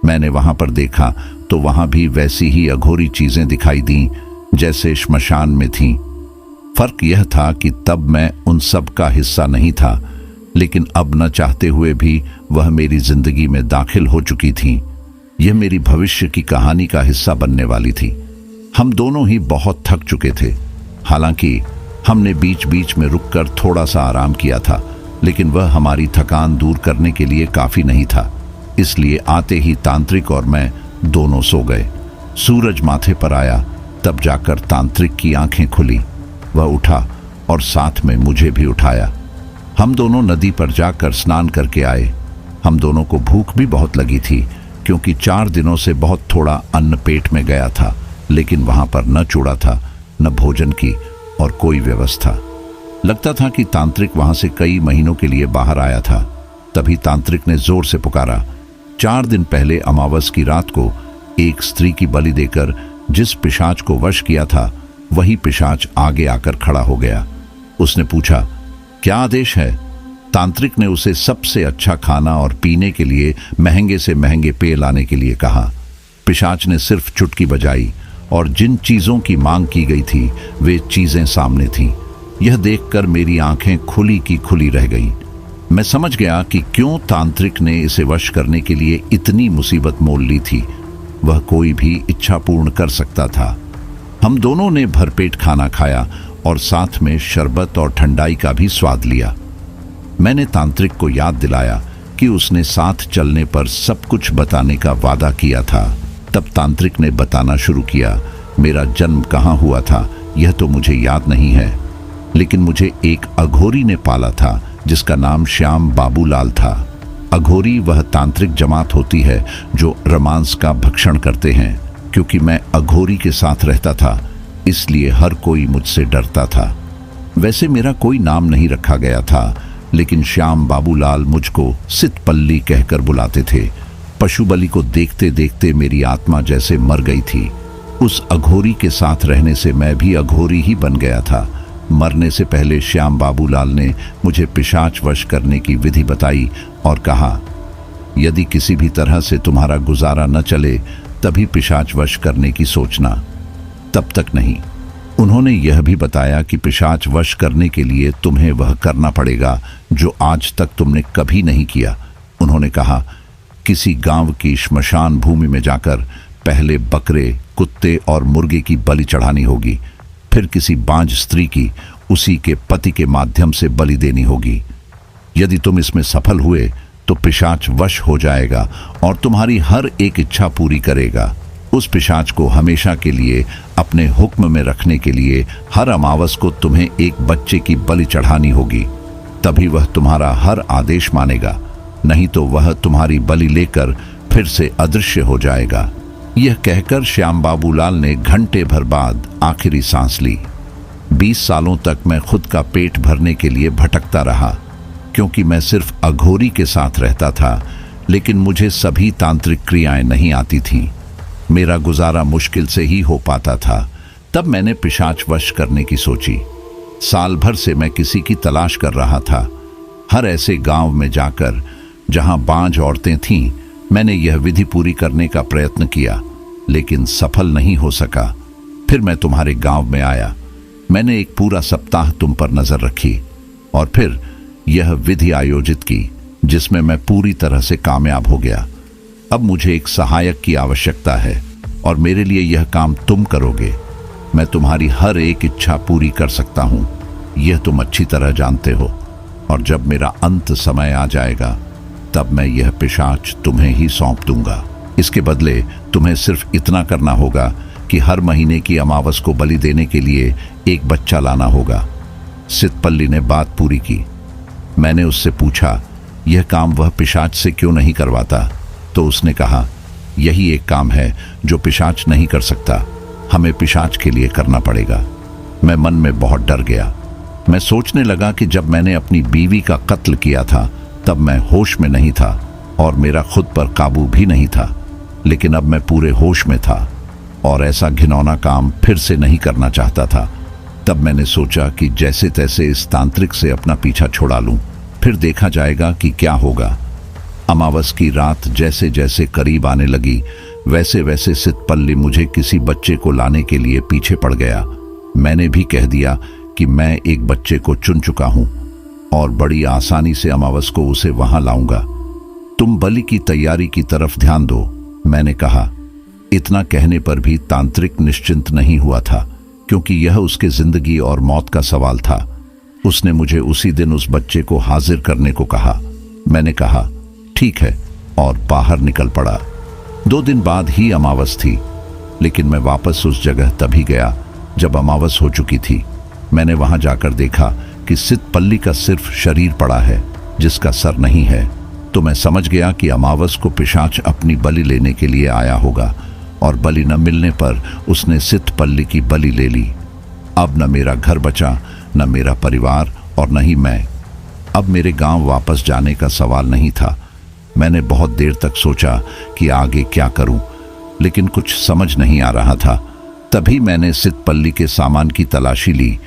मैंने वहां पर देखा तो वहां भी वैसी ही अघोरी चीजें दिखाई दी जैसे श्मशान में थीं। फर्क यह था कि तब मैं उन सब का हिस्सा नहीं था, लेकिन अब न चाहते हुए भी वह मेरी जिंदगी में दाखिल हो चुकी थीं। यह मेरी भविष्य की कहानी का हिस्सा बनने वाली थी। हम दोनों ही बहुत थक चुके थे। हालांकि हमने बीच बीच में रुककर थोड़ा सा आराम किया था, लेकिन वह हमारी थकान दूर करने के लिए काफी नहीं था। इसलिए आते ही तांत्रिक और मैं दोनों सो गए। सूरज माथे पर आया तब जाकर तांत्रिक की आंखें खुली। वह उठा और साथ में मुझे भी उठाया। हम दोनों नदी पर जाकर स्नान करके आए। हम दोनों को भूख भी बहुत लगी थी, क्योंकि 4 दिनों से बहुत थोड़ा अन्न पेट में गया था, लेकिन वहां पर न चूड़ा था, न भोजन की और कोई व्यवस्था। लगता था कि तांत्रिक वहां से कई महीनों के लिए बाहर आया था। तभी तांत्रिक ने जोर से पुकारा। 4 दिन पहले अमावस की रात को एक स्त्री की बलि देकर जिस पिशाच को वश किया था, वही पिशाच आगे आकर खड़ा हो गया। उसने पूछा, क्या आदेश है? तांत्रिक ने उसे सबसे अच्छा खाना और पीने के लिए महंगे से महंगे पेय लाने के लिए कहा। पिशाच ने सिर्फ चुटकी बजाई और जिन चीजों की मांग की गई थी वे चीजें सामने थीं। यह देखकर मेरी आंखें खुली की खुली रह गईं। मैं समझ गया कि क्यों तांत्रिक ने इसे वश करने के लिए इतनी मुसीबत मोल ली थी। वह कोई भी इच्छा पूर्ण कर सकता था। हम दोनों ने भरपेट खाना खाया और साथ में शरबत और ठंडाई का भी स्वाद लिया। मैंने तांत्रिक को याद दिलाया कि उसने साथ चलने पर सब कुछ बताने का वादा किया था। तब तांत्रिक ने बताना शुरू किया। मेरा जन्म कहाँ हुआ था यह तो मुझे याद नहीं है, लेकिन मुझे एक अघोरी ने पाला था जिसका नाम श्याम बाबूलाल था। अघोरी वह तांत्रिक जमात होती है जो रोमांस का भक्षण करते हैं। क्योंकि मैं अघोरी के साथ रहता था, इसलिए हर कोई मुझसे डरता था। वैसे मेरा कोई नाम नहीं रखा गया था, लेकिन श्याम बाबूलाल मुझको सितपल्ली कहकर बुलाते थे। पशु बलि को देखते देखते मेरी आत्मा जैसे मर गई थी। उस अघोरी के साथ रहने से मैं भी अघोरी ही बन गया था। मरने से पहले श्याम बाबूलाल ने मुझे पिशाच वश करने की विधि बताई और कहा, यदि किसी भी तरह से तुम्हारा गुजारा न चले तभी पिशाच वश करने की सोचना, तब तक नहीं। उन्होंने यह भी बताया कि पिशाच वश करने के लिए तुम्हें वह करना पड़ेगा जो आज तक तुमने कभी नहीं किया। उन्होंने कहा, किसी गांव की श्मशान भूमि में जाकर पहले बकरे, कुत्ते और मुर्गे की बलि चढ़ानी होगी, फिर किसी बांझ स्त्री की उसी के पति के माध्यम से बलि देनी होगी। यदि तुम इसमें सफल हुए तो पिशाच वश हो जाएगा और तुम्हारी हर एक इच्छा पूरी करेगा। उस पिशाच को हमेशा के लिए अपने हुक्म में रखने के लिए हर अमावस को तुम्हें एक बच्चे की बलि चढ़ानी होगी, तभी वह तुम्हारा हर आदेश मानेगा, नहीं तो वह तुम्हारी बलि लेकर फिर से अदृश्य हो जाएगा। यह कहकर श्याम बाबूलाल ने घंटे भर बाद आखिरी सांस ली। 20 सालों तक मैं खुद का पेट भरने के लिए भटकता रहा, क्योंकि मैं सिर्फ अघोरी के साथ रहता था, लेकिन मुझे सभी तांत्रिक क्रियाएं नहीं आती थीं। मेरा गुजारा मुश्किल से ही हो पाता था। तब मैंने पिशाच वश करने की सोची। साल भर से मैं किसी की तलाश कर रहा था। हर ऐसे गांव में जाकर जहां बांझ औरतें थीं, मैंने यह विधि पूरी करने का प्रयत्न किया, लेकिन सफल नहीं हो सका। फिर मैं तुम्हारे गांव में आया। मैंने एक पूरा सप्ताह तुम पर नजर रखी और फिर यह विधि आयोजित की, जिसमें मैं पूरी तरह से कामयाब हो गया। अब मुझे एक सहायक की आवश्यकता है और मेरे लिए यह काम तुम करोगे। मैं तुम्हारी हर एक इच्छा पूरी कर सकता हूं, यह तुम अच्छी तरह जानते हो। और जब मेरा अंत समय आ जाएगा, तब मैं यह पिशाच तुम्हें ही सौंप दूंगा। इसके बदले तुम्हें सिर्फ इतना करना होगा कि हर महीने की अमावस को बलि देने के लिए एक बच्चा लाना होगा। सितपल्ली ने बात पूरी की। मैंने उससे पूछा, यह काम वह पिशाच से क्यों नहीं करवाता? तो उसने कहा, यही एक काम है जो पिशाच नहीं कर सकता, हमें पिशाच के लिए करना पड़ेगा। मैं मन में बहुत डर गया। मैं सोचने लगा कि जब मैंने अपनी बीवी का कत्ल किया था, तब मैं होश में नहीं था और मेरा खुद पर काबू भी नहीं था, लेकिन अब मैं पूरे होश में था और ऐसा घिनौना काम फिर से नहीं करना चाहता था। तब मैंने सोचा कि जैसे तैसे इस तांत्रिक से अपना पीछा छुड़ा लूं, फिर देखा जाएगा कि क्या होगा। अमावस की रात जैसे जैसे करीब आने लगी, वैसे वैसे सितपल्ली मुझे किसी बच्चे को लाने के लिए पीछे पड़ गया। मैंने भी कह दिया कि मैं एक बच्चे को चुन चुका हूं और बड़ी आसानी से अमावस को उसे वहां लाऊंगा। तुम बलि की तैयारी की तरफ ध्यान दो, मैंने कहा। इतना कहने पर भी तांत्रिक निश्चिंत नहीं हुआ था, क्योंकि यह उसके जिंदगी और मौत का सवाल था। उसने मुझे उसी दिन उस बच्चे को हाजिर करने को कहा। मैंने कहा, ठीक है, और बाहर निकल पड़ा। 2 दिन बाद ही अमावस थी, लेकिन मैं वापस उस जगह तभी गया जब अमावस हो चुकी थी। मैंने वहां जाकर देखा कि सितपल्ली का सिर्फ शरीर पड़ा है, जिसका सर नहीं है। तो मैं समझ गया कि अमावस को पिशाच अपनी बलि लेने के लिए आया होगा और बलि न मिलने पर उसने सितपल्ली की बलि ले ली। अब न मेरा घर बचा, न मेरा परिवार और न ही मैं। अब मेरे गांव वापस जाने का सवाल नहीं था। मैंने बहुत देर तक सोचा कि आगे क्या करूं, लेकिन कुछ समझ नहीं आ रहा था। तभी मैंने सितपल्ली के सामान की तलाशी ली।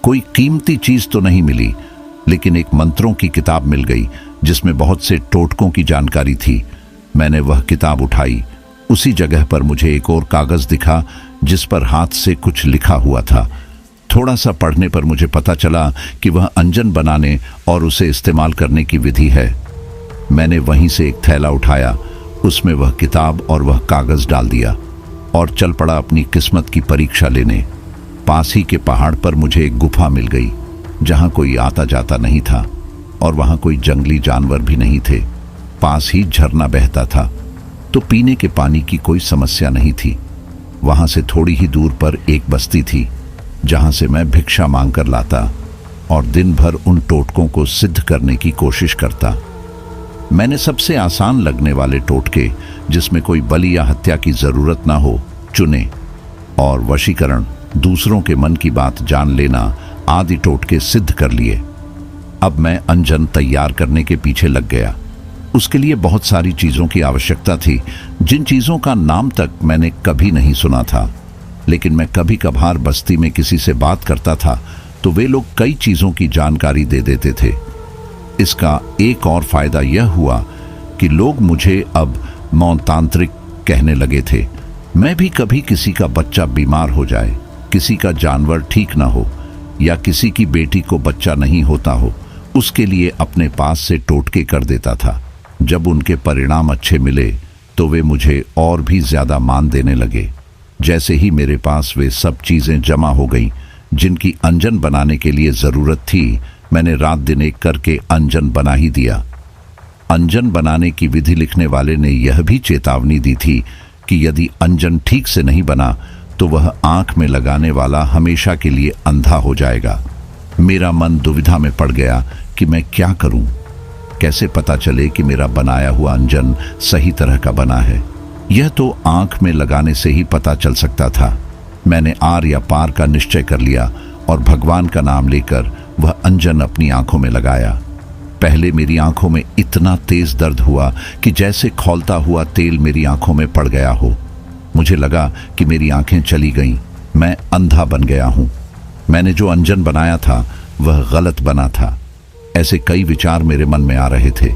कोई कीमती चीज तो नहीं मिली, लेकिन एक मंत्रों की किताब मिल गई, जिसमें बहुत से टोटकों की जानकारी थी। मैंने वह किताब उठाई। उसी जगह पर मुझे एक और कागज दिखा, जिस पर हाथ से कुछ लिखा हुआ था। थोड़ा सा पढ़ने पर मुझे पता चला कि वह अंजन बनाने और उसे इस्तेमाल करने की विधि है। मैंने वहीं से एक थैला उठाया, उसमें वह किताब और वह कागज डाल दिया और चल पड़ा अपनी किस्मत की परीक्षा लेने। पास ही के पहाड़ पर मुझे एक गुफा मिल गई, जहां कोई आता जाता नहीं था और वहां कोई जंगली जानवर भी नहीं थे। पास ही झरना बहता था, तो पीने के पानी की कोई समस्या नहीं थी। वहां से थोड़ी ही दूर पर एक बस्ती थी, जहां से मैं भिक्षा मांगकर लाता और दिन भर उन टोटकों को सिद्ध करने की कोशिश करता। मैंने सबसे आसान लगने वाले टोटके, जिसमें कोई बलि या हत्या की जरूरत ना हो, चुने और वशीकरण, दूसरों के मन की बात जान लेना आदि टोटके सिद्ध कर लिए। अब मैं अंजन तैयार करने के पीछे लग गया। उसके लिए बहुत सारी चीजों की आवश्यकता थी, जिन चीजों का नाम तक मैंने कभी नहीं सुना था। लेकिन मैं कभी कभार बस्ती में किसी से बात करता था, तो वे लोग कई चीजों की जानकारी दे देते थे। इसका एक और फायदा यह हुआ कि लोग मुझे अब मौन तांत्रिक कहने लगे थे। मैं भी कभी किसी का बच्चा बीमार हो जाए, किसी का जानवर ठीक ना हो या किसी की बेटी को बच्चा नहीं होता हो, उसके लिए अपने पास से टोटके कर देता था। जब उनके परिणाम अच्छे मिले तो वे मुझे और भी ज्यादा मान देने लगे। जैसे ही मेरे पास वे सब चीजें जमा हो गईं जिनकी अंजन बनाने के लिए जरूरत थी, मैंने रात दिन एक करके अंजन बना ही दिया। अंजन बनाने की विधि लिखने वाले ने यह भी चेतावनी दी थी कि यदि अंजन ठीक से नहीं बना तो वह आंख में लगाने वाला हमेशा के लिए अंधा हो जाएगा। मेरा मन दुविधा में पड़ गया कि मैं क्या करूं। कैसे पता चले कि मेरा बनाया हुआ अंजन सही तरह का बना है? यह तो आंख में लगाने से ही पता चल सकता था। मैंने आर या पार का निश्चय कर लिया और भगवान का नाम लेकर वह अंजन अपनी आंखों में लगाया। पहले मेरी आंखों में इतना तेज दर्द हुआ कि जैसे खौलता हुआ तेल मेरी आंखों में पड़ गया हो। मुझे लगा कि मेरी आंखें चली गईं, मैं अंधा बन गया हूं। मैंने जो अंजन बनाया था वह गलत बना था। ऐसे कई विचार मेरे मन में आ रहे थे।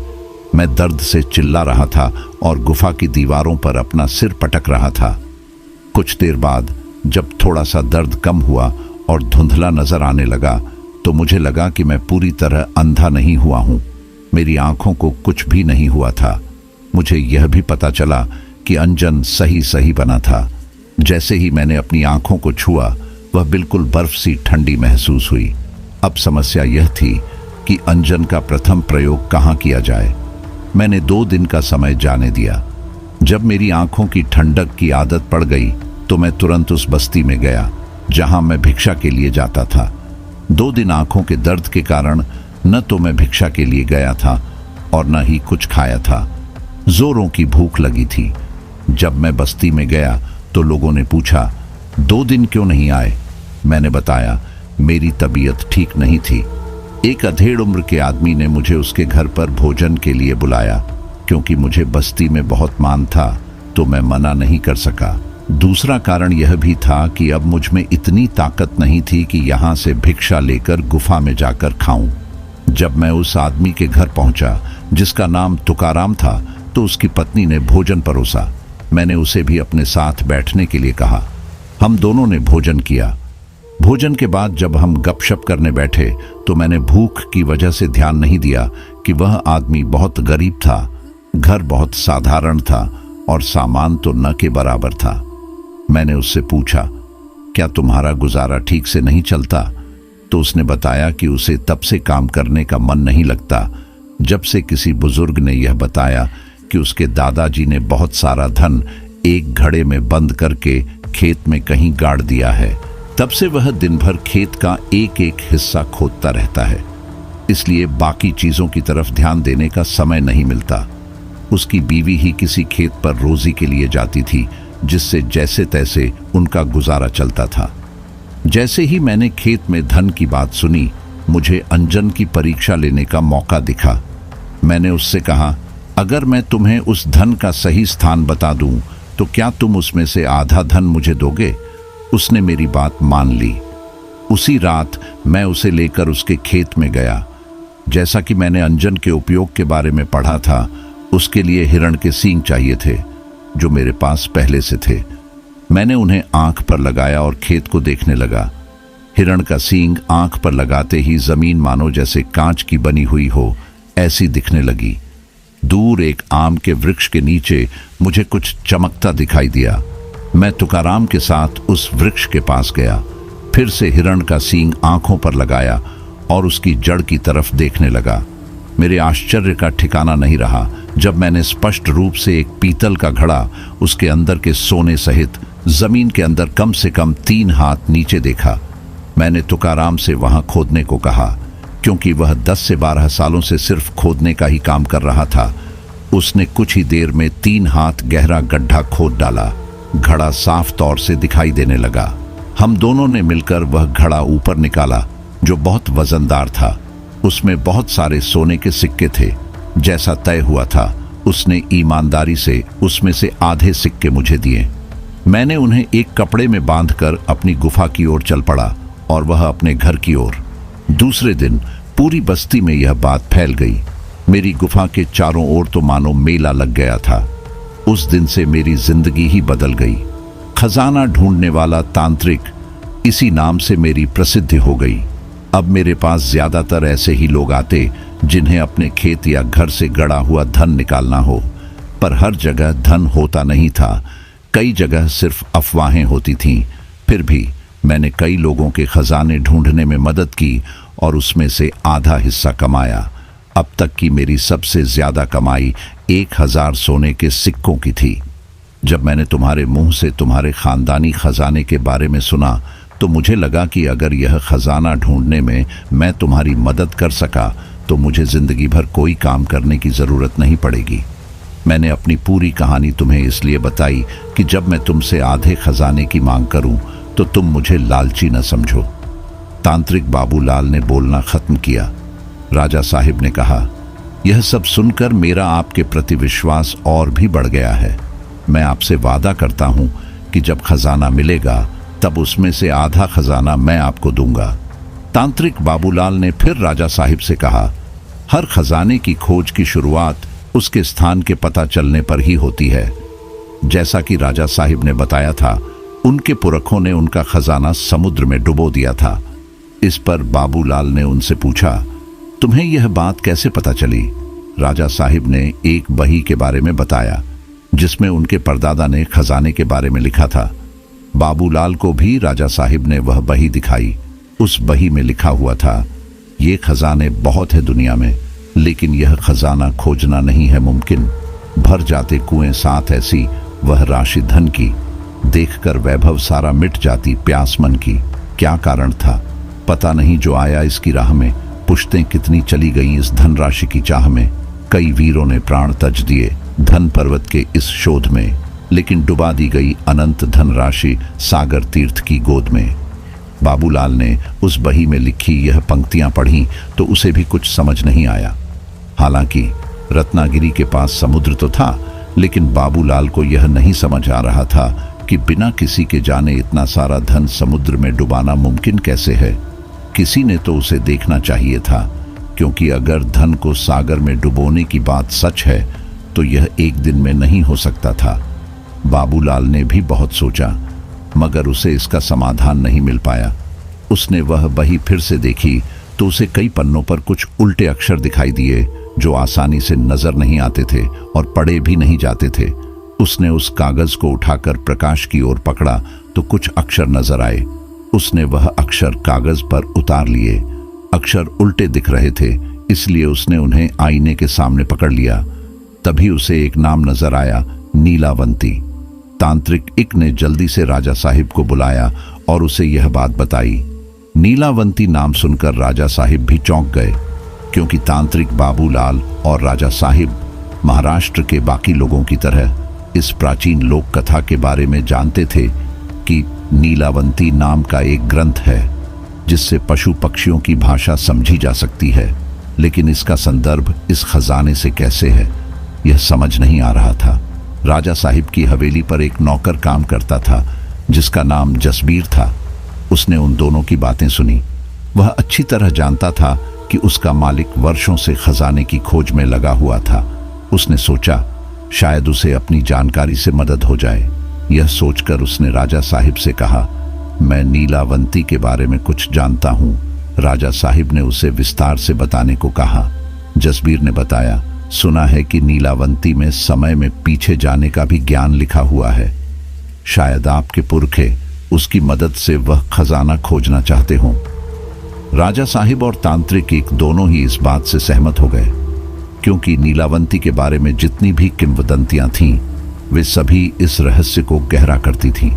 मैं दर्द से चिल्ला रहा था और गुफा की दीवारों पर अपना सिर पटक रहा था। कुछ देर बाद जब थोड़ा सा दर्द कम हुआ और धुंधला नजर आने लगा तो मुझे लगा कि मैं पूरी तरह अंधा नहीं हुआ हूं। मेरी आंखों को कुछ भी नहीं हुआ था। मुझे यह भी पता चला कि अंजन सही सही बना था। जैसे ही मैंने अपनी आंखों को छुआ वह बिल्कुल बर्फ सी ठंडी महसूस हुई। अब समस्या यह थी कि अंजन का प्रथम प्रयोग कहाँ किया जाए। मैंने 2 दिन का समय जाने दिया। जब मेरी आंखों की ठंडक की आदत पड़ गई तो मैं तुरंत उस बस्ती में गया जहां मैं भिक्षा के लिए जाता था। 2 दिन आंखों के दर्द के कारण न तो मैं भिक्षा के लिए गया था और न ही कुछ खाया था। जोरों की भूख लगी थी। जब मैं बस्ती में गया तो लोगों ने पूछा, 2 दिन क्यों नहीं आए? मैंने बताया, मेरी तबीयत ठीक नहीं थी। एक अधेड़ उम्र के आदमी ने मुझे उसके घर पर भोजन के लिए बुलाया। क्योंकि मुझे बस्ती में बहुत मान था तो मैं मना नहीं कर सका। दूसरा कारण यह भी था कि अब मुझ में इतनी ताकत नहीं थी कि यहाँ से भिक्षा लेकर गुफा में जाकर खाऊं। जब मैं उस आदमी के घर पहुंचा जिसका नाम तुकाराम था तो उसकी पत्नी ने भोजन परोसा। मैंने उसे भी अपने साथ बैठने के लिए कहा। हम दोनों ने भोजन किया। भोजन के बाद जब हम गपशप करने बैठे तो मैंने भूख की वजह से ध्यान नहीं दिया कि वह आदमी बहुत गरीब था। घर बहुत साधारण था और सामान तो न के बराबर था। मैंने उससे पूछा, क्या तुम्हारा गुजारा ठीक से नहीं चलता? तो उसने बताया कि उसे तब से काम करने का मन नहीं लगता जब से किसी बुजुर्ग ने यह बताया कि उसके दादाजी ने बहुत सारा धन एक घड़े में बंद करके खेत में कहीं गाड़ दिया है। तब से वह दिन भर खेत का एक एक हिस्सा खोदता रहता है, इसलिए बाकी चीजों की तरफ ध्यान देने का समय नहीं मिलता। उसकी बीवी ही किसी खेत पर रोजी के लिए जाती थी, जिससे जैसे तैसे उनका गुजारा चलता था। जैसे ही मैंने खेत में धन की बात सुनी, मुझे अंजन की परीक्षा लेने का मौका दिखा। मैंने उससे कहा, अगर मैं तुम्हें उस धन का सही स्थान बता दूं तो क्या तुम उसमें से आधा धन मुझे दोगे? उसने मेरी बात मान ली। उसी रात मैं उसे लेकर उसके खेत में गया। जैसा कि मैंने अंजन के उपयोग के बारे में पढ़ा था, उसके लिए हिरण के सींग चाहिए थे जो मेरे पास पहले से थे। मैंने उन्हें आंख पर लगाया और खेत को देखने लगा। हिरण का सींग आंख पर लगाते ही जमीन मानो जैसे कांच की बनी हुई हो ऐसी दिखने लगी। दूर एक आम के वृक्ष के नीचे मुझे कुछ चमकता दिखाई दिया। मैं तुकाराम के साथ उस वृक्ष के पास गया। फिर से हिरण का सींग आंखों पर लगाया और उसकी जड़ की तरफ देखने लगा। मेरे आश्चर्य का ठिकाना नहीं रहा जब मैंने स्पष्ट रूप से एक पीतल का घड़ा उसके अंदर के सोने सहित जमीन के अंदर कम से कम 3 हाथ नीचे देखा। मैंने तुकाराम से वहां खोदने को कहा। क्योंकि वह 10 से 12 सालों से सिर्फ खोदने का ही काम कर रहा था, उसने कुछ ही देर में 3 हाथ गहरा गड्ढा खोद डाला। घड़ा साफ तौर से दिखाई देने लगा। हम दोनों ने मिलकर वह घड़ा ऊपर निकाला जो बहुत वजनदार था। उसमें बहुत सारे सोने के सिक्के थे। जैसा तय हुआ था, उसने ईमानदारी से उसमें से आधे सिक्के मुझे दिए। मैंने उन्हें एक कपड़े में बांधकर अपनी गुफा की ओर चल पड़ा और वह अपने घर की ओर। दूसरे दिन पूरी बस्ती में यह बात फैल गई। मेरी गुफा के चारों ओर तो मानो मेला लग गया था। उस दिन से मेरी जिंदगी ही बदल गई। खजाना ढूंढने वाला तांत्रिक, इसी नाम से मेरी प्रसिद्धि हो गई। अब मेरे पास ज्यादातर ऐसे ही लोग आते जिन्हें अपने खेत या घर से गड़ा हुआ धन निकालना हो, पर हर जगह धन होता नहीं था। कई जगह सिर्फ अफवाहें होती थीं। फिर भी मैंने कई लोगों के खजाने ढूंढने में मदद की और उसमें से आधा हिस्सा कमाया। अब तक की मेरी सबसे ज्यादा कमाई 1000 सोने के सिक्कों की थी। जब मैंने तुम्हारे मुंह से तुम्हारे खानदानी खजाने के बारे में सुना तो मुझे लगा कि अगर यह खजाना ढूंढने में मैं तुम्हारी मदद कर सका तो मुझे जिंदगी भर कोई काम करने की जरूरत नहीं पड़ेगी। मैंने अपनी पूरी कहानी तुम्हें इसलिए बताई कि जब मैं तुमसे आधे खजाने की मांग करूं तो तुम मुझे लालची न समझो। तांत्रिक बाबूलाल ने बोलना खत्म किया। राजा साहिब ने कहा, यह सब सुनकर मेरा आपके प्रति विश्वास और भी बढ़ गया है। मैं आपसे वादा करता हूं कि जब खजाना मिलेगा तब उसमें से आधा खजाना मैं आपको दूंगा। तांत्रिक बाबूलाल ने फिर राजा साहिब से कहा, हर खजाने की खोज की शुरुआत उसके स्थान के पता चलने पर ही होती है। जैसा कि राजा साहिब ने बताया था, उनके पुरखों ने उनका खजाना समुद्र में डुबो दिया था। इस पर बाबूलाल ने उनसे पूछा, तुम्हें यह बात कैसे पता चली? राजा साहिब ने एक बही के बारे में बताया जिसमें उनके परदादा ने खजाने के बारे में लिखा था। बाबूलाल को भी राजा साहिब ने वह बही दिखाई। उस बही में लिखा हुआ था, ये खजाने बहुत है दुनिया में, लेकिन यह खजाना खोजना नहीं है मुमकिन। भर जाते कुएं साथ ऐसी वह राशि धन की, देखकर वैभव सारा मिट जाती प्यास मन की। क्या कारण था पता नहीं जो आया इसकी राह में, पुश्तें कितनी चली गईं इस धनराशि की चाह में। कई वीरों ने प्राण तज दिए धन पर्वत के इस शोध में, लेकिन डुबा दी गई अनंत धनराशि सागर तीर्थ की गोद में। बाबूलाल ने उस बही में लिखी यह पंक्तियां पढ़ी तो उसे भी कुछ समझ नहीं आया। हालांकि रत्नागिरी के पास समुद्र तो था, लेकिन बाबूलाल को यह नहीं समझ आ रहा था कि बिना किसी के जाने इतना सारा धन समुद्र में डुबाना मुमकिन कैसे है। किसी ने तो उसे देखना चाहिए था, क्योंकि अगर धन को सागर में डुबोने की बात सच है तो यह एक दिन में नहीं हो सकता था। बाबूलाल ने भी बहुत सोचा, मगर उसे इसका समाधान नहीं मिल पाया। उसने वह बही फिर से देखी तो उसे कई पन्नों पर कुछ उल्टे अक्षर दिखाई दिए जो आसानी से नजर नहीं आते थे और पढ़े भी नहीं जाते थे। उसने उस कागज को उठाकर प्रकाश की ओर पकड़ा तो कुछ अक्षर नजर आए। उसने वह अक्षर कागज पर उतार लिए। अक्षर उल्टे दिख रहे थे, इसलिए उसने उन्हें आईने के सामने पकड़ लिया। तभी उसे एक नाम नजर आया, नीलावंती। तांत्रिक इक ने जल्दी से राजा साहिब को बुलाया और उसे यह बात बताई। नीलावंती नाम सुनकर राजा साहिब भी चौंक गए, क्योंकि तांत्रिक बाबूलाल और राजा साहिब महाराष्ट्र के बाकी लोगों की तरह इस प्राचीन लोक कथा के बारे में जानते थे कि नीलावंती नाम का एक ग्रंथ है जिससे पशु पक्षियों की भाषा समझी जा सकती है, लेकिन इसका संदर्भ इस खजाने से कैसे है यह समझ नहीं आ रहा था। राजा साहिब की हवेली पर एक नौकर काम करता था जिसका नाम जसबीर था। उसने उन दोनों की बातें सुनी। वह अच्छी तरह जानता था कि उसका मालिक वर्षों से खजाने की खोज में लगा हुआ था। उसने सोचा शायद उसे अपनी जानकारी से मदद हो जाए। यह सोचकर उसने राजा साहिब से कहा, मैं नीलावंती के बारे में कुछ जानता हूँ। राजा साहिब ने उसे विस्तार से बताने को कहा। जसबीर ने बताया, सुना है कि नीलावंती में समय में पीछे जाने का भी ज्ञान लिखा हुआ है। शायद आपके पुरखे उसकी मदद से वह खजाना खोजना चाहते हों। राजा साहिब और तांत्रिक एक दोनों ही इस बात से सहमत हो गए, क्योंकि नीलावंती के बारे में जितनी भी किंवदंतियां थीं वे सभी इस रहस्य को गहरा करती थीं।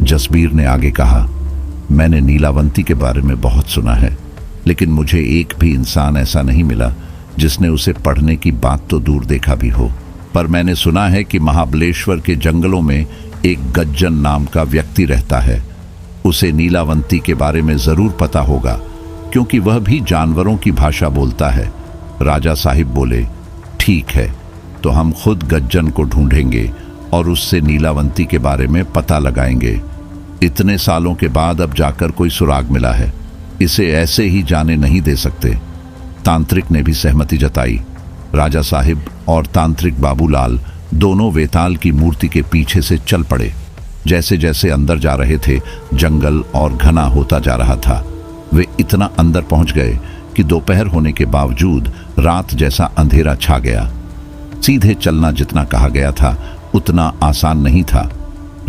जसबीर ने आगे कहा, मैंने नीलावंती के बारे में बहुत सुना है, लेकिन मुझे एक भी इंसान ऐसा नहीं मिला जिसने उसे पढ़ने की बात तो दूर देखा भी हो। पर मैंने सुना है कि महाबलेश्वर के जंगलों में एक गज्जन नाम का व्यक्ति रहता है। उसे नीलावंती के बारे में जरूर पता होगा, क्योंकि वह भी जानवरों की भाषा बोलता है। राजा साहिब बोले, ठीक है, तो हम खुद गज्जन को ढूंढेंगे और उससे नीलावंती के बारे में पता लगाएंगे। इतने सालों के बाद अब जाकर कोई सुराग मिला है, इसे ऐसे ही जाने नहीं दे सकते। तांत्रिक ने भी सहमति जताई। राजा साहिब और तांत्रिक बाबूलाल दोनों वेताल की मूर्ति के पीछे से चल पड़े। जैसे जैसे अंदर जा रहे थे, जंगल और घना होता जा रहा था। वे इतना अंदर पहुंच गए कि दोपहर होने के बावजूद रात जैसा अंधेरा छा गया। सीधे चलना जितना कहा गया था उतना आसान नहीं था।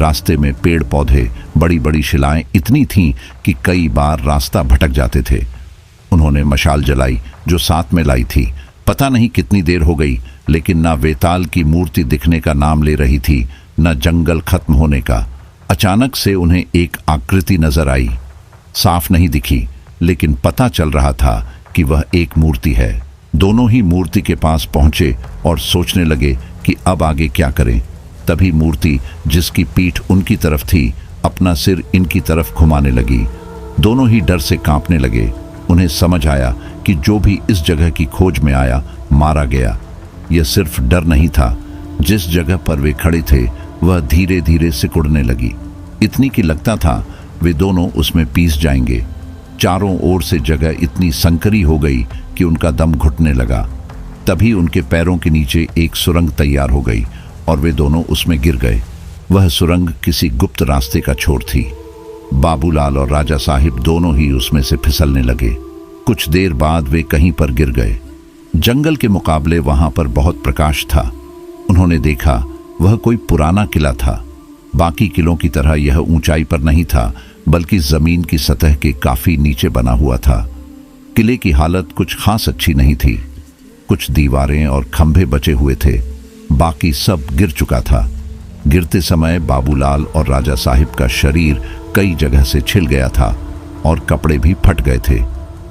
रास्ते में पेड़ पौधे, बड़ी बड़ी शिलाएं इतनी थीं कि कई बार रास्ता भटक जाते थे। उन्होंने मशाल जलाई जो साथ में लाई थी। पता नहीं कितनी देर हो गई, लेकिन ना वेताल की मूर्ति दिखने का नाम ले रही थी, न जंगल खत्म होने का। अचानक से उन्हें एक आकृति नजर आई। साफ नहीं दिखी, लेकिन पता चल रहा था कि वह एक मूर्ति है। दोनों ही मूर्ति के पास पहुंचे और सोचने लगे कि अब आगे क्या करें। तभी मूर्ति, जिसकी पीठ उनकी तरफ थी, अपना सिर इनकी तरफ घुमाने लगी। दोनों ही डर से कांपने लगे। उन्हें समझ आया कि जो भी इस जगह की खोज में आया मारा गया। यह सिर्फ डर नहीं था, जिस जगह पर वे खड़े थे वह धीरे धीरे सिकुड़ने लगी, इतनी कि लगता था वे दोनों उसमें पीस जाएंगे। चारों ओर से जगह इतनी संकरी हो गई कि उनका दम घुटने लगा। तभी उनके पैरों के नीचे एक सुरंग तैयार हो गई और वे दोनों उसमें गिर गए। वह सुरंग किसी गुप्त रास्ते का छोर थी। बाबूलाल और राजा साहिब दोनों ही उसमें से फिसलने लगे। कुछ देर बाद वे कहीं पर गिर गए। जंगल के मुकाबले वहां पर बहुत प्रकाश था। उन्होंने देखा वह कोई पुराना किला था। बाकी किलों की तरह यह ऊंचाई पर नहीं था, बल्कि जमीन की सतह के काफी नीचे बना हुआ था। किले की हालत कुछ खास अच्छी नहीं थी। कुछ दीवारें और खंभे बचे हुए थे, बाकी सब गिर चुका था। गिरते समय बाबूलाल और राजा साहिब का शरीर कई जगह से छिल गया था और कपड़े भी फट गए थे।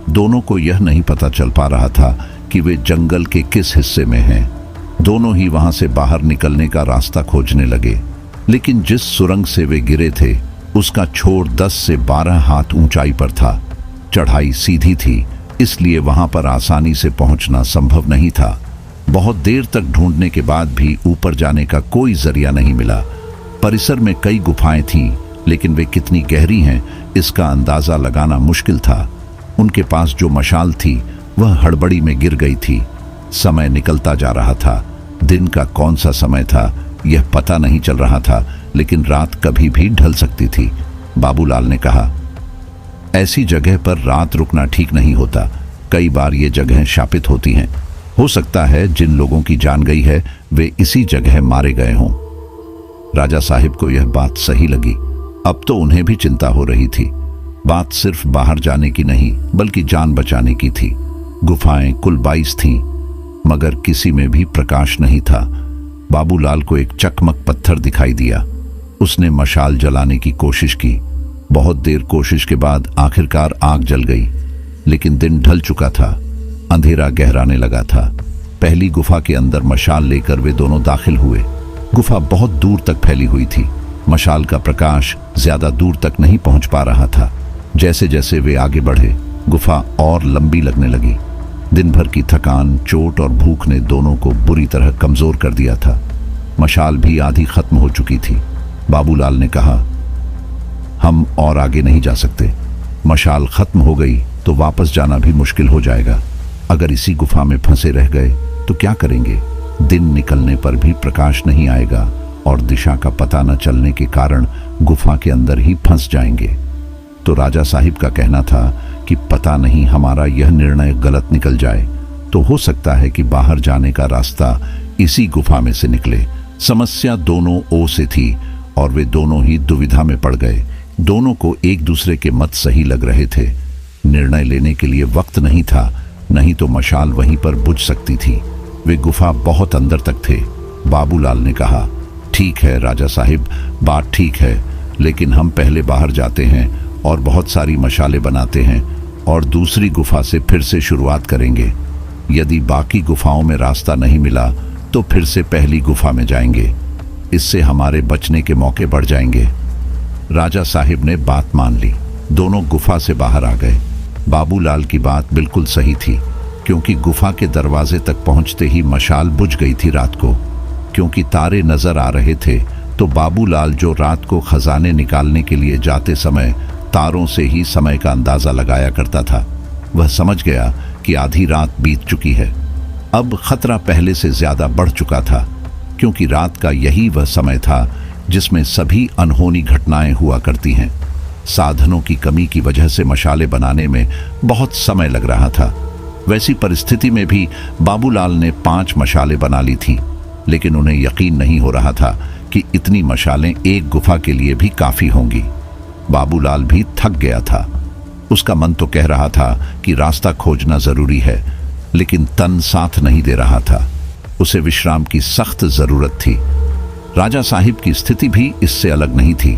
दोनों को यह नहीं पता चल पा रहा था कि वे जंगल के किस हिस्से में हैं। दोनों ही वहां से बाहर निकलने का रास्ता खोजने लगे, लेकिन जिस सुरंग से वे गिरे थे उसका छोर 10 से 12 हाथ ऊंचाई पर था। चढ़ाई सीधी थी, इसलिए वहां पर आसानी से पहुंचना संभव नहीं था। बहुत देर तक ढूंढने के बाद भी ऊपर जाने का कोई जरिया नहीं मिला। परिसर में कई गुफाएं थीं, लेकिन वे कितनी गहरी हैं इसका अंदाजा लगाना मुश्किल था। उनके पास जो मशाल थी वह हड़बड़ी में गिर गई थी। समय निकलता जा रहा था। दिन का कौन सा समय था यह पता नहीं चल रहा था, लेकिन रात कभी भी ढल सकती थी। बाबूलाल ने कहा, ऐसी जगह पर रात रुकना ठीक नहीं होता। कई बार ये जगहें शापित होती हैं। हो सकता है जिन लोगों की जान गई है वे इसी जगह मारे गए हों। राजा साहिब को यह बात सही लगी। अब तो उन्हें भी चिंता हो रही थी। बात सिर्फ बाहर जाने की नहीं, बल्कि जान बचाने की थी। गुफाएं कुल 22 थीं, मगर किसी में भी प्रकाश नहीं था। बाबूलाल को एक चकमक पत्थर दिखाई दिया। उसने मशाल जलाने की कोशिश की। बहुत देर कोशिश के बाद आखिरकार आग जल गई, लेकिन दिन ढल चुका था। अंधेरा गहराने लगा था। पहली गुफा के अंदर मशाल लेकर वे दोनों दाखिल हुए। गुफा बहुत दूर तक फैली हुई थी। मशाल का प्रकाश ज्यादा दूर तक नहीं पहुंच पा रहा था। जैसे जैसे वे आगे बढ़े, गुफा और लंबी लगने लगी। दिन भर की थकान, चोट और भूख ने दोनों को बुरी तरह कमजोर कर दिया था। मशाल भी आधी खत्म हो चुकी थी। बाबूलाल ने कहा, हम और आगे नहीं जा सकते। मशाल खत्म हो गई तो वापस जाना भी मुश्किल हो जाएगा। अगर इसी गुफा में फंसे रह गए तो क्या करेंगे? दिन निकलने पर भी प्रकाश नहीं आएगा और दिशा का पता न चलने के कारण गुफा के अंदर ही फंस जाएंगे। तो राजा साहिब का कहना था कि पता नहीं हमारा यह निर्णय गलत निकल जाए, तो हो सकता है कि बाहर जाने का रास्ता इसी गुफा में से निकले। समस्या दोनों ओर से थी और वे दोनों ही दुविधा में पड़ गए। दोनों को एक दूसरे के मत सही लग रहे थे। निर्णय लेने के लिए वक्त नहीं था, नहीं तो मशाल वहीं पर बुझ सकती थी। वे गुफा बहुत अंदर तक थे। बाबूलाल ने कहा, ठीक है राजा साहिब, बात ठीक है, लेकिन हम पहले बाहर जाते हैं और बहुत सारी मशालें बनाते हैं और दूसरी गुफा से फिर से शुरुआत करेंगे। यदि बाकी गुफाओं में रास्ता नहीं मिला तो फिर से पहली गुफा में जाएंगे। इससे हमारे बचने के मौके बढ़ जाएंगे। राजा साहिब ने बात मान ली। दोनों गुफा से बाहर आ गए। बाबूलाल की बात बिल्कुल सही थी, क्योंकि गुफा के दरवाजे तक पहुंचते ही मशाल बुझ गई थी रात को। क्योंकि तारे नजर आ रहे थे, तो बाबूलाल जो रात को खजाने निकालने के लिए जाते समय तारों से ही समय का अंदाजा लगाया करता था, वह समझ गया कि आधी रात बीत चुकी है। अब खतरा पहले से ज्यादा बढ़ चुका था, क्योंकि रात का यही वह समय था जिसमें सभी अनहोनी घटनाएं हुआ करती हैं। साधनों की कमी की वजह से मशाले बनाने में बहुत समय लग रहा था। वैसी परिस्थिति में भी बाबूलाल ने 5 मशालें बना ली थी, लेकिन उन्हें यकीन नहीं हो रहा था कि इतनी मशालें एक गुफा के लिए भी काफी होंगी। बाबूलाल भी थक गया था। उसका मन तो कह रहा था कि रास्ता खोजना जरूरी है, लेकिन तन साथ नहीं दे रहा था। उसे विश्राम की सख्त जरूरत थी। राजा साहिब की स्थिति भी इससे अलग नहीं थी।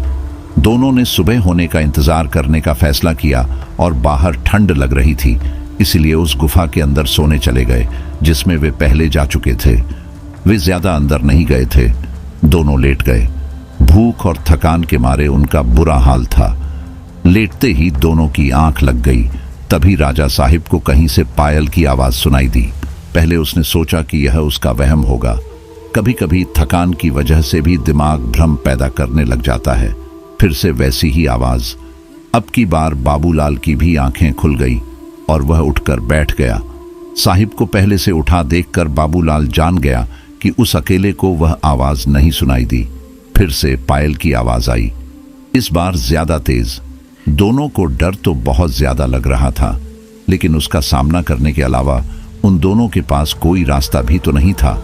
दोनों ने सुबह होने का इंतजार करने का फैसला किया और बाहर ठंड लग रही थी, इसलिए उस गुफा के अंदर सोने चले गए जिसमें वे पहले जा चुके थे। वे ज्यादा अंदर नहीं गए थे। दोनों लेट गए। भूख और थकान के मारे उनका बुरा हाल था। लेटते ही दोनों की आंख लग गई। तभी राजा साहिब को कहीं से पायल की आवाज सुनाई दी। पहले उसने सोचा कि यह उसका वहम होगा। कभी कभी थकान की वजह से भी दिमाग भ्रम पैदा करने लग जाता है। फिर से वैसी ही आवाज। अब की बार बाबूलाल की भी आंखें खुल गई और वह उठकर बैठ गया। साहिब को पहले से उठा देखकर बाबूलाल जान गया कि उस अकेले को वह आवाज नहीं सुनाई दी। फिर से पायल की आवाज आई, इस बार ज्यादा तेज। दोनों को डर तो बहुत ज्यादा लग रहा था, लेकिन उसका सामना करने के अलावा उन दोनों के पास कोई रास्ता भी तो नहीं था।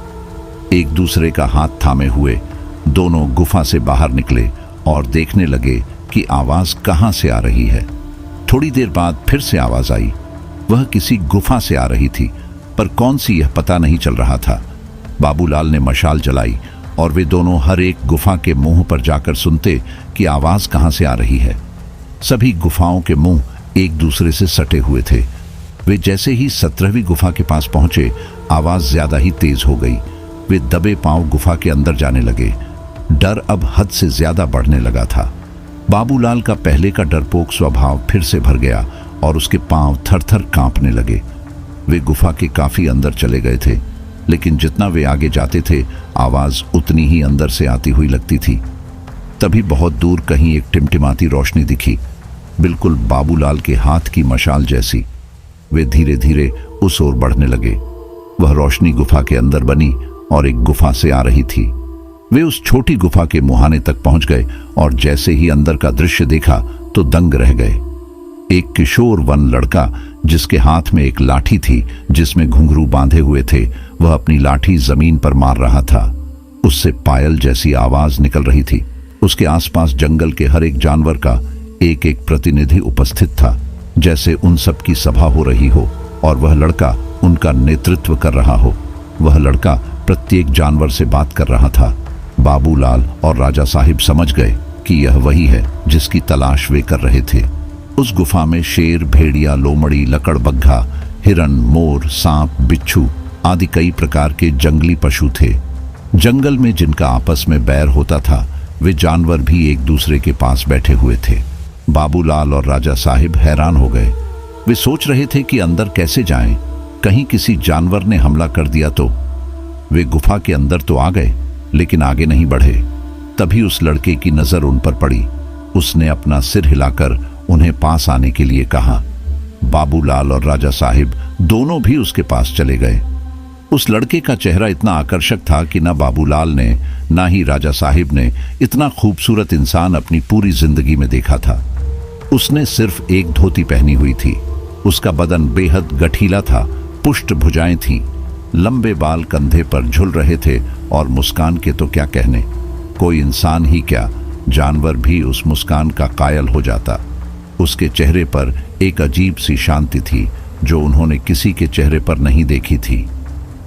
एक दूसरे का हाथ थामे हुए दोनों गुफा से बाहर निकले और देखने लगे कि आवाज कहां से आ रही है। थोड़ी देर बाद फिर से आवाज आई। वह किसी गुफा से आ रही थी, पर कौन सी यह पता नहीं चल रहा था। बाबूलाल ने मशाल जलाई और वे दोनों हर एक गुफा के मुंह पर जाकर सुनते कि आवाज कहां से आ रही है। सभी गुफाओं के मुंह एक दूसरे से सटे हुए थे। वे जैसे ही 17वीं गुफा के पास पहुंचे, आवाज ज्यादा ही तेज हो गई। वे दबे पांव गुफा के अंदर जाने लगे। डर अब हद से ज्यादा बढ़ने लगा था। बाबूलाल का पहले का डरपोक स्वभाव फिर से भर गया और उसके पांव थर-थर कांपने लगे। वे गुफा के काफी अंदर चले गए थे, लेकिन जितना वे आगे जाते थे, आवाज उतनी ही अंदर से आती हुई लगती थी। तभी बहुत दूर कहीं एक टिमटिमाती रोशनी दिखी, बिल्कुल बाबूलाल के हाथ की मशाल जैसी। वे धीरे धीरे उस ओर बढ़ने लगे। वह रोशनी गुफा के अंदर बनी और एक गुफा से आ रही थी। वे उस छोटी गुफा के मुहाने तक पहुंच गए और जैसे ही अंदर का दृश्य देखा तो दंग रह गए। एक किशोर वन लड़का, जिसके हाथ में एक लाठी थी जिसमें घुंघरू बांधे हुए थे, वह अपनी लाठी जमीन पर मार रहा था। उससे पायल जैसी आवाज निकल रही थी। उसके आसपास जंगल के हर एक जानवर का एक एक प्रतिनिधि उपस्थित था, जैसे उन सब की सभा हो रही हो और वह लड़का उनका नेतृत्व कर रहा हो। वह लड़का प्रत्येक जानवर से बात कर रहा था। बाबूलाल और राजा साहिब समझ गए कि यह वही है जिसकी तलाश वे कर रहे थे। उस गुफा में शेर, भेड़िया, लोमड़ी, लकड़बग्घा, हिरन, मोर, सांप, बिच्छू आदि कई प्रकार के जंगली पशु थे। जंगल में जिनका आपस में बैर होता था, वे जानवर भी एक दूसरे के पास बैठे हुए थे। बाबूलाल और राजा साहिब हैरान हो गए। वे सोच रहे थे कि अंदर कैसे जाएं, कहीं किसी जानवर ने हमला कर दिया तो। वे गुफा के अंदर तो आ गए, लेकिन आगे नहीं बढ़े। तभी उस लड़के की नजर उन पर पड़ी। उसने अपना सिर हिलाकर उन्हें पास आने के लिए कहा। बाबूलाल और राजा साहिब दोनों भी उसके पास चले गए। उस लड़के का चेहरा इतना आकर्षक था कि ना बाबूलाल ने ना ही राजा साहिब ने इतना खूबसूरत इंसान अपनी पूरी जिंदगी में देखा था। उसने सिर्फ एक धोती पहनी हुई थी। उसका बदन बेहद गठीला था, पुष्ट भुजाएं थीं, लंबे बाल कंधे पर झूल रहे थे और मुस्कान के तो क्या कहने। कोई इंसान ही क्या, जानवर भी उस मुस्कान का कायल हो जाता। उसके चेहरे पर एक अजीब सी शांति थी जो उन्होंने किसी के चेहरे पर नहीं देखी थी।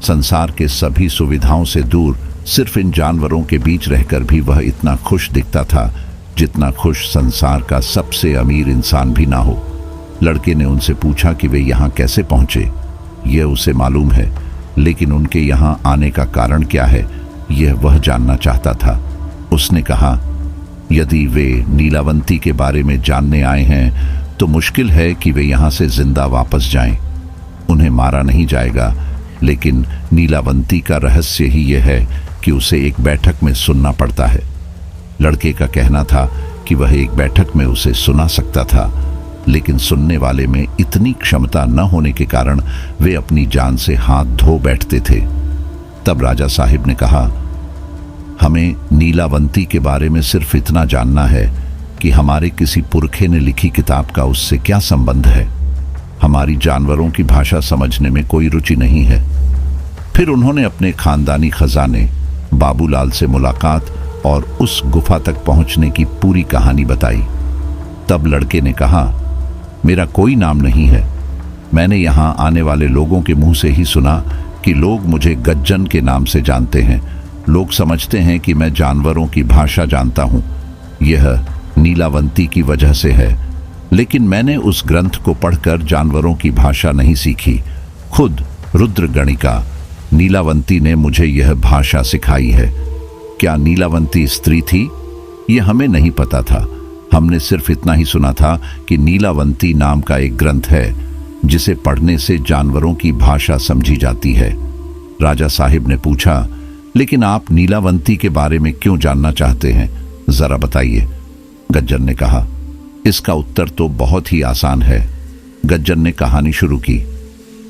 संसार के सभी सुविधाओं से दूर सिर्फ इन जानवरों के बीच रहकर भी वह इतना खुश दिखता था जितना खुश संसार का सबसे अमीर इंसान भी ना हो। लड़के ने उनसे पूछा कि वे यहाँ कैसे पहुंचे। यह उसे मालूम है, लेकिन उनके यहाँ आने का कारण क्या है, यह वह जानना चाहता था। उसने कहा, यदि वे नीलावंती के बारे में जानने आए हैं तो मुश्किल है कि वे यहाँ से जिंदा वापस जाएं। उन्हें मारा नहीं जाएगा, लेकिन नीलावंती का रहस्य ही यह है कि उसे एक बैठक में सुनना पड़ता है। लड़के का कहना था कि वह एक बैठक में उसे सुना सकता था, लेकिन सुनने वाले में इतनी क्षमता न होने के कारण वे अपनी जान से हाथ धो बैठते थे। तब राजा साहिब ने कहा, हमें नीलावंती के बारे में सिर्फ इतना जानना है कि हमारे किसी पुरखे ने लिखी किताब का उससे क्या संबंध है। हमारी जानवरों की भाषा समझने में कोई रुचि नहीं है। फिर उन्होंने अपने खानदानी खजाने, बाबूलाल से मुलाकात और उस गुफा तक पहुंचने की पूरी कहानी बताई। तब लड़के ने कहा, मेरा कोई नाम नहीं है। मैंने यहाँ आने वाले लोगों के मुंह से ही सुना कि लोग मुझे गज्जन के नाम से जानते हैं। लोग समझते हैं कि मैं जानवरों की भाषा जानता हूँ। यह नीलावंती की वजह से है, लेकिन मैंने उस ग्रंथ को पढ़कर जानवरों की भाषा नहीं सीखी। खुद रुद्रगणिका नीलावंती ने मुझे यह भाषा सिखाई है। क्या नीलावंती स्त्री थी? यह हमें नहीं पता था, हमने सिर्फ इतना ही सुना था कि नीलावंती नाम का एक ग्रंथ है जिसे पढ़ने से जानवरों की भाषा समझी जाती है। राजा साहिब ने पूछा, लेकिन आप नीलावंती के बारे में क्यों जानना चाहते हैं, जरा बताइए। गज्जर ने कहा, इसका उत्तर तो बहुत ही आसान है। गज्जर ने कहानी शुरू की,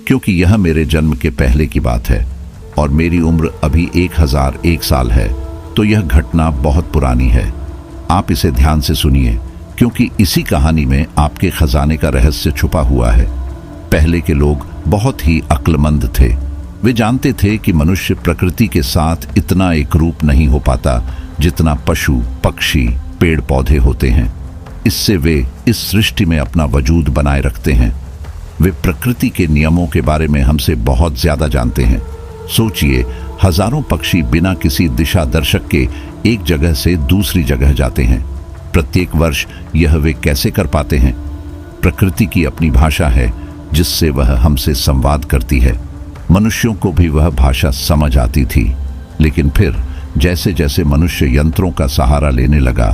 क्योंकि यह मेरे जन्म के पहले की बात है और मेरी उम्र अभी 1001 साल है, तो यह घटना बहुत पुरानी है। आप इसे ध्यान से सुनिए, क्योंकि इसी कहानी में आपके खजाने का रहस्य छुपा हुआ है। पहले के लोग बहुत ही अक्लमंद थे। वे जानते थे कि मनुष्य प्रकृति के साथ इतना एकरूप नहीं हो पाता जितना पशु, पक्षी, पेड़ पौधे होते हैं। इससे वे इस सृष्टि में अपना वजूद बनाए रखते हैं। वे प्रकृति के नियमों के बारे में हमसे बहुत ज्यादा जानते हैं। सोचिए, हजारों पक्षी बिना किसी दिशा दर्शक के एक जगह से दूसरी जगह जाते हैं। प्रत्येक वर्ष यह वे कैसे कर पाते हैं? प्रकृति की अपनी भाषा है जिससे वह हमसे संवाद करती है। मनुष्यों को भी वह भाषा समझ आती थी, लेकिन फिर जैसे जैसे मनुष्य यंत्रों का सहारा लेने लगा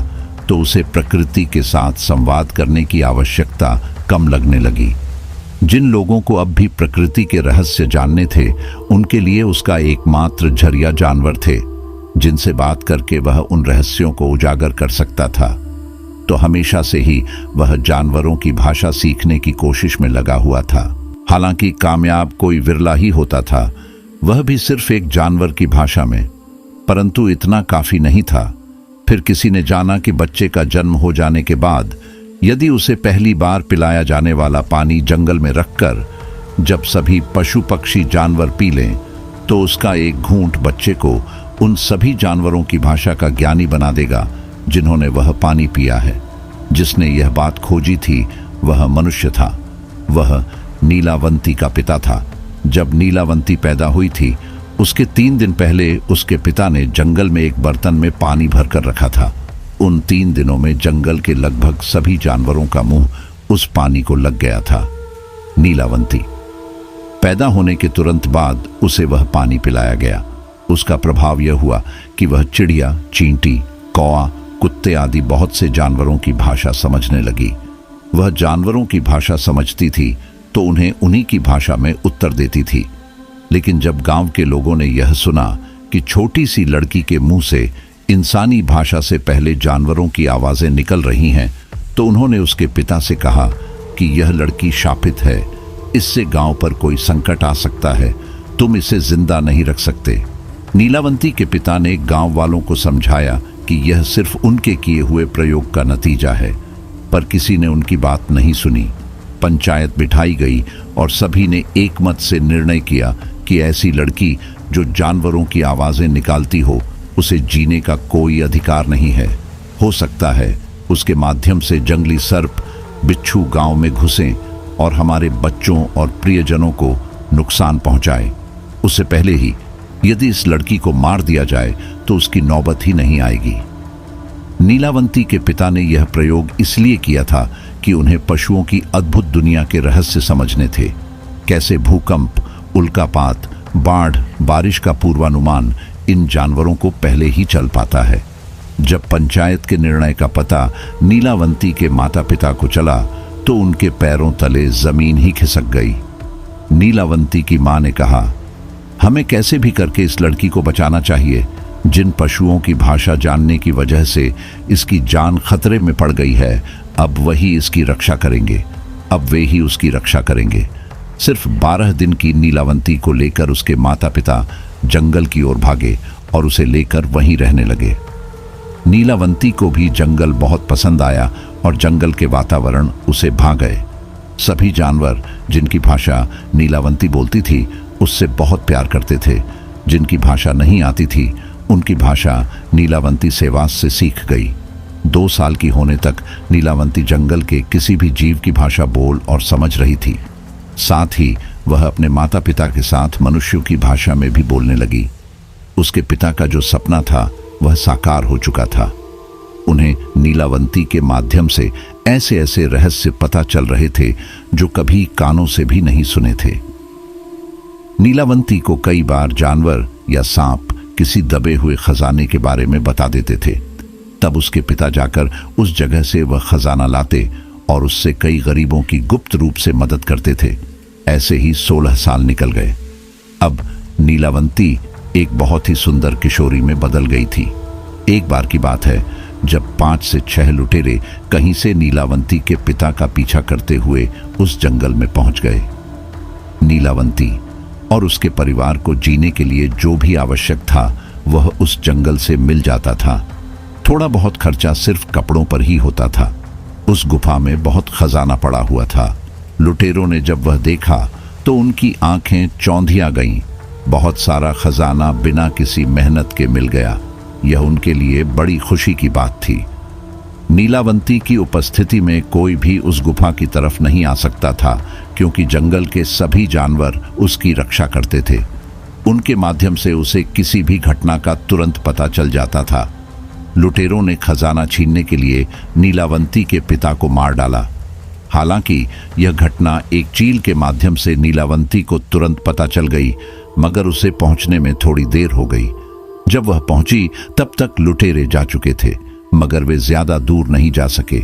तो उसे प्रकृति के साथ संवाद करने की आवश्यकता कम लगने लगी। जिन लोगों को अब भी प्रकृति के रहस्य जानने थे, उनके लिए उसका एकमात्र जरिया जानवर थे, जिनसे बात करके वह उन रहस्यों को उजागर कर सकता था। तो हमेशा से ही वह जानवरों की भाषा सीखने की कोशिश में लगा हुआ था। हालांकि कामयाब कोई विरला ही होता था, वह भी सिर्फ एक जानवर की भाषा में। परंतु इतना काफी नहीं था। फिर किसी ने जाना कि बच्चे का जन्म हो जाने के बाद यदि उसे पहली बार पिलाया जाने वाला पानी जंगल में रखकर जब सभी पशु पक्षी जानवर पी लें, तो उसका एक घूंट बच्चे को उन सभी जानवरों की भाषा का ज्ञानी बना देगा जिन्होंने वह पानी पिया है। जिसने यह बात खोजी थी वह मनुष्य था। वह नीलावंती का पिता था। जब नीलावंती पैदा हुई थी, उसके 3 दिन पहले उसके पिता ने जंगल में एक बर्तन में पानी भरकर रखा था। उन 3 दिनों में जंगल के लगभग सभी जानवरों का मुंह उस पानी को लग गया था। नीलावंती पैदा होने के तुरंत बाद उसे वह पानी पिलाया गया। उसका प्रभाव यह हुआ कि वह चिड़िया, चींटी, कौआ, कुत्ते आदि बहुत से जानवरों की भाषा समझने लगी। वह जानवरों की भाषा समझती थी तो उन्हें उन्हीं की भाषा में उत्तर देती थी। लेकिन जब गांव के लोगों ने यह सुना कि छोटी सी लड़की के मुंह से इंसानी भाषा से पहले जानवरों की आवाजें निकल रही हैं, तो उन्होंने उसके पिता से कहा कि यह लड़की शापित है, इससे गांव पर कोई संकट आ सकता है, तुम इसे जिंदा नहीं रख सकते। नीलावंती के पिता ने गांव वालों को समझाया कि यह सिर्फ उनके किए हुए प्रयोग का नतीजा है, पर किसी ने उनकी बात नहीं सुनी। पंचायत बिठाई गई और सभी ने एकमत से निर्णय किया कि ऐसी लड़की जो जानवरों की आवाजें निकालती हो, उसे जीने का कोई अधिकार नहीं है। हो सकता है उसके माध्यम से जंगली सर्प, बिच्छू गांव में घुसें और हमारे बच्चों और प्रियजनों को नुकसान पहुंचाए। उससे पहले ही यदि इस लड़की को मार दिया जाए तो उसकी नौबत ही नहीं आएगी। नीलावंती के पिता ने यह प्रयोग इसलिए किया था कि उन्हें पशुओं की अद्भुत दुनिया के रहस्य समझने थे। कैसे भूकंप, उल्कापात, बाढ़, बारिश का पूर्वानुमान इन जानवरों को पहले ही चल पाता है। जब पंचायत के निर्णय का पता नीलावंती के माता पिता को चला तो उनके पैरों तले जमीन ही खिसक गई। नीलावंती की मां ने कहा, हमें कैसे भी करके इस लड़की को बचाना चाहिए। जिन पशुओं की भाषा जानने की वजह से इसकी जान खतरे में पड़ गई है, अब वही इसकी रक्षा करेंगे। अब वे ही उसकी रक्षा करेंगे। सिर्फ 12 दिन की नीलावंती को लेकर उसके माता पिता जंगल की ओर भागे और उसे लेकर वहीं रहने लगे। नीलावंती को भी जंगल बहुत पसंद आया और जंगल के वातावरण उसे भा गए। सभी जानवर जिनकी भाषा नीलावंती बोलती थी उससे बहुत प्यार करते थे। जिनकी भाषा नहीं आती थी उनकी भाषा नीलावंती सेवास से सीख गई। 2 साल की होने तक नीलावंती जंगल के किसी भी जीव की भाषा बोल और समझ रही थी। साथ ही वह अपने माता पिता के साथ मनुष्यों की भाषा में भी बोलने लगी। उसके पिता का जो सपना था वह साकार हो चुका था। उन्हें नीलावंती के माध्यम से ऐसे ऐसे रहस्य पता चल रहे थे जो कभी कानों से भी नहीं सुने थे। नीलावंती को कई बार जानवर या सांप किसी दबे हुए खजाने के बारे में बता देते थे। तब उसके पिता जाकर उस जगह से वह खजाना लाते और उससे कई गरीबों की गुप्त रूप से मदद करते थे। ऐसे ही 16 साल निकल गए। अब नीलावंती एक बहुत ही सुंदर किशोरी में बदल गई थी। एक बार की बात है, जब 5 से 6 लुटेरे कहीं से नीलावंती के पिता का पीछा करते हुए उस जंगल में पहुंच गए। नीलावंती और उसके परिवार को जीने के लिए जो भी आवश्यक था वह उस जंगल से मिल जाता था। थोड़ा बहुत खर्चा सिर्फ कपड़ों पर ही होता था। उस गुफा में बहुत खजाना पड़ा हुआ था। लुटेरों ने जब वह देखा तो उनकी आंखें चौंधिया गईं। बहुत सारा खजाना बिना किसी मेहनत के मिल गया। यह उनके लिए बड़ी खुशी की बात थी। नीलावंती की उपस्थिति में कोई भी उस गुफा की तरफ नहीं आ सकता था, क्योंकि जंगल के सभी जानवर उसकी रक्षा करते थे। उनके माध्यम से उसे किसी भी घटना का तुरंत पता चल जाता था। लुटेरों ने खजाना छीनने के लिए नीलावंती के पिता को मार डाला। हालांकि यह घटना एक चील के माध्यम से नीलावंती को तुरंत पता चल गई, मगर उसे पहुंचने में थोड़ी देर हो गई। जब वह पहुंची तब तक लुटेरे जा चुके थे, मगर वे ज्यादा दूर नहीं जा सके।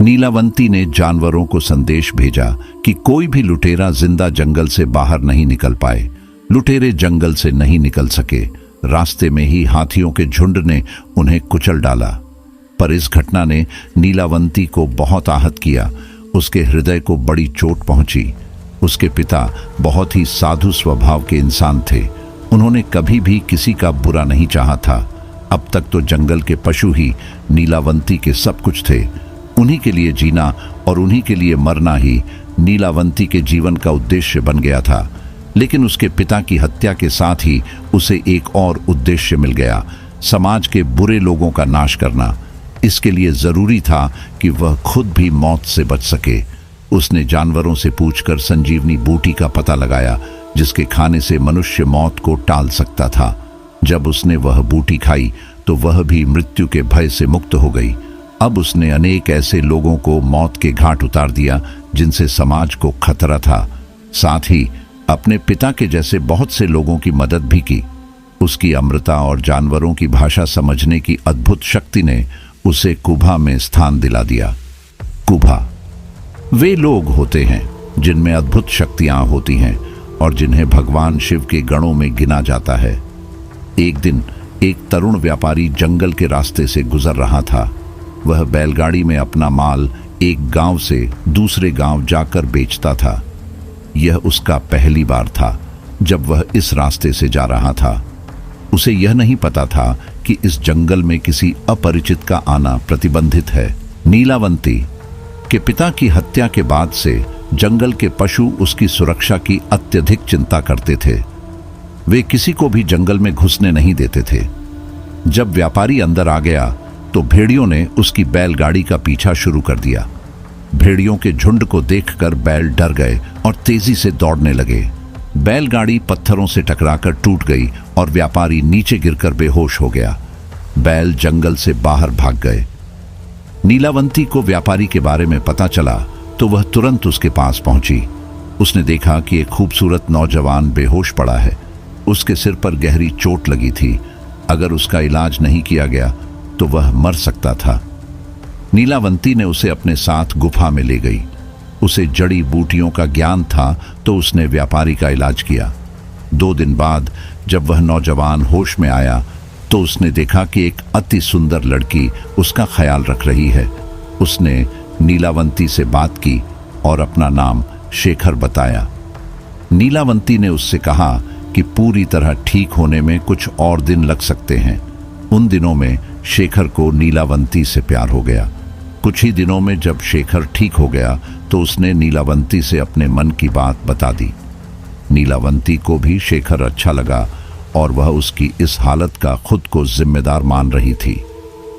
नीलावंती ने जानवरों को संदेश भेजा कि कोई भी लुटेरा जिंदा जंगल से बाहर नहीं निकल पाए। लुटेरे जंगल से नहीं निकल सके। रास्ते में ही हाथियों के झुंड ने उन्हें कुचल डाला। पर इस घटना ने नीलावंती को बहुत आहत किया। उसके हृदय को बड़ी चोट पहुंची। उसके पिता बहुत ही साधु स्वभाव के इंसान थे। उन्होंने कभी भी किसी का बुरा नहीं चाहा था। अब तक तो जंगल के पशु ही नीलावंती के सब कुछ थे। उन्हीं के लिए जीना और उन्हीं के लिए मरना ही नीलावंती के जीवन का उद्देश्य बन गया था। लेकिन उसके पिता की हत्या के साथ ही उसे एक और उद्देश्य मिल गया, समाज के बुरे लोगों का नाश करना। इसके लिए जरूरी था कि वह खुद भी मौत से बच सके। उसने जानवरों से पूछकर संजीवनी बूटी का पता लगाया, जिसके खाने से मनुष्य मौत को टाल सकता था। जब उसने वह बूटी खाई तो वह भी मृत्यु के भय से मुक्त हो गई। अब उसने अनेक ऐसे लोगों को मौत के घाट उतार दिया जिनसे समाज को खतरा था। साथ ही अपने पिता के जैसे बहुत से लोगों की मदद भी की। उसकी अमृता और जानवरों की भाषा समझने की अद्भुत शक्ति ने उसे कुभा में स्थान दिला दिया। कुभा वे लोग होते हैं जिनमें अद्भुत शक्तियां होती हैं और जिन्हें भगवान शिव के गणों में गिना जाता है। एक दिन एक तरुण व्यापारी जंगल के रास्ते से गुजर रहा था। वह बैलगाड़ी में अपना माल एक गांव से दूसरे गांव जाकर बेचता था। यह उसका पहली बार था जब वह इस रास्ते से जा रहा था। उसे यह नहीं पता था कि इस जंगल में किसी अपरिचित का आना प्रतिबंधित है। नीलावंती के पिता की हत्या के बाद से जंगल के पशु उसकी सुरक्षा की अत्यधिक चिंता करते थे। वे किसी को भी जंगल में घुसने नहीं देते थे। जब व्यापारी अंदर आ गया तो भेड़ियों ने उसकी बैलगाड़ी का पीछा शुरू कर दिया। भेड़ियों के झुंड को देखकर बैल डर गए और तेजी से दौड़ने लगे। बैलगाड़ी पत्थरों से टकराकर टूट गई और व्यापारी नीचे गिरकर बेहोश हो गया। बैल जंगल से बाहर भाग गए। नीलावंती को व्यापारी के बारे में पता चला तो वह तुरंत उसके पास पहुंची। उसने देखा कि एक खूबसूरत नौजवान बेहोश पड़ा है। उसके सिर पर गहरी चोट लगी थी। अगर उसका इलाज नहीं किया गया तो वह मर सकता था। नीलावंती ने उसे अपने साथ गुफा में ले गई। उसे जड़ी बूटियों का ज्ञान था तो उसने व्यापारी का इलाज किया। 2 दिन बाद जब वह नौजवान होश में आया तो उसने देखा कि एक अति सुंदर लड़की उसका ख्याल रख रही है। उसने नीलावंती से बात की और अपना नाम शेखर बताया। नीलावंती ने उससे कहा कि पूरी तरह ठीक होने में कुछ और दिन लग सकते हैं। उन दिनों में शेखर को नीलावंती से प्यार हो गया। कुछ ही दिनों में जब शेखर ठीक हो गया तो उसने नीलावंती से अपने मन की बात बता दी। नीलावंती को भी शेखर अच्छा लगा और वह उसकी इस हालत का खुद को जिम्मेदार मान रही थी।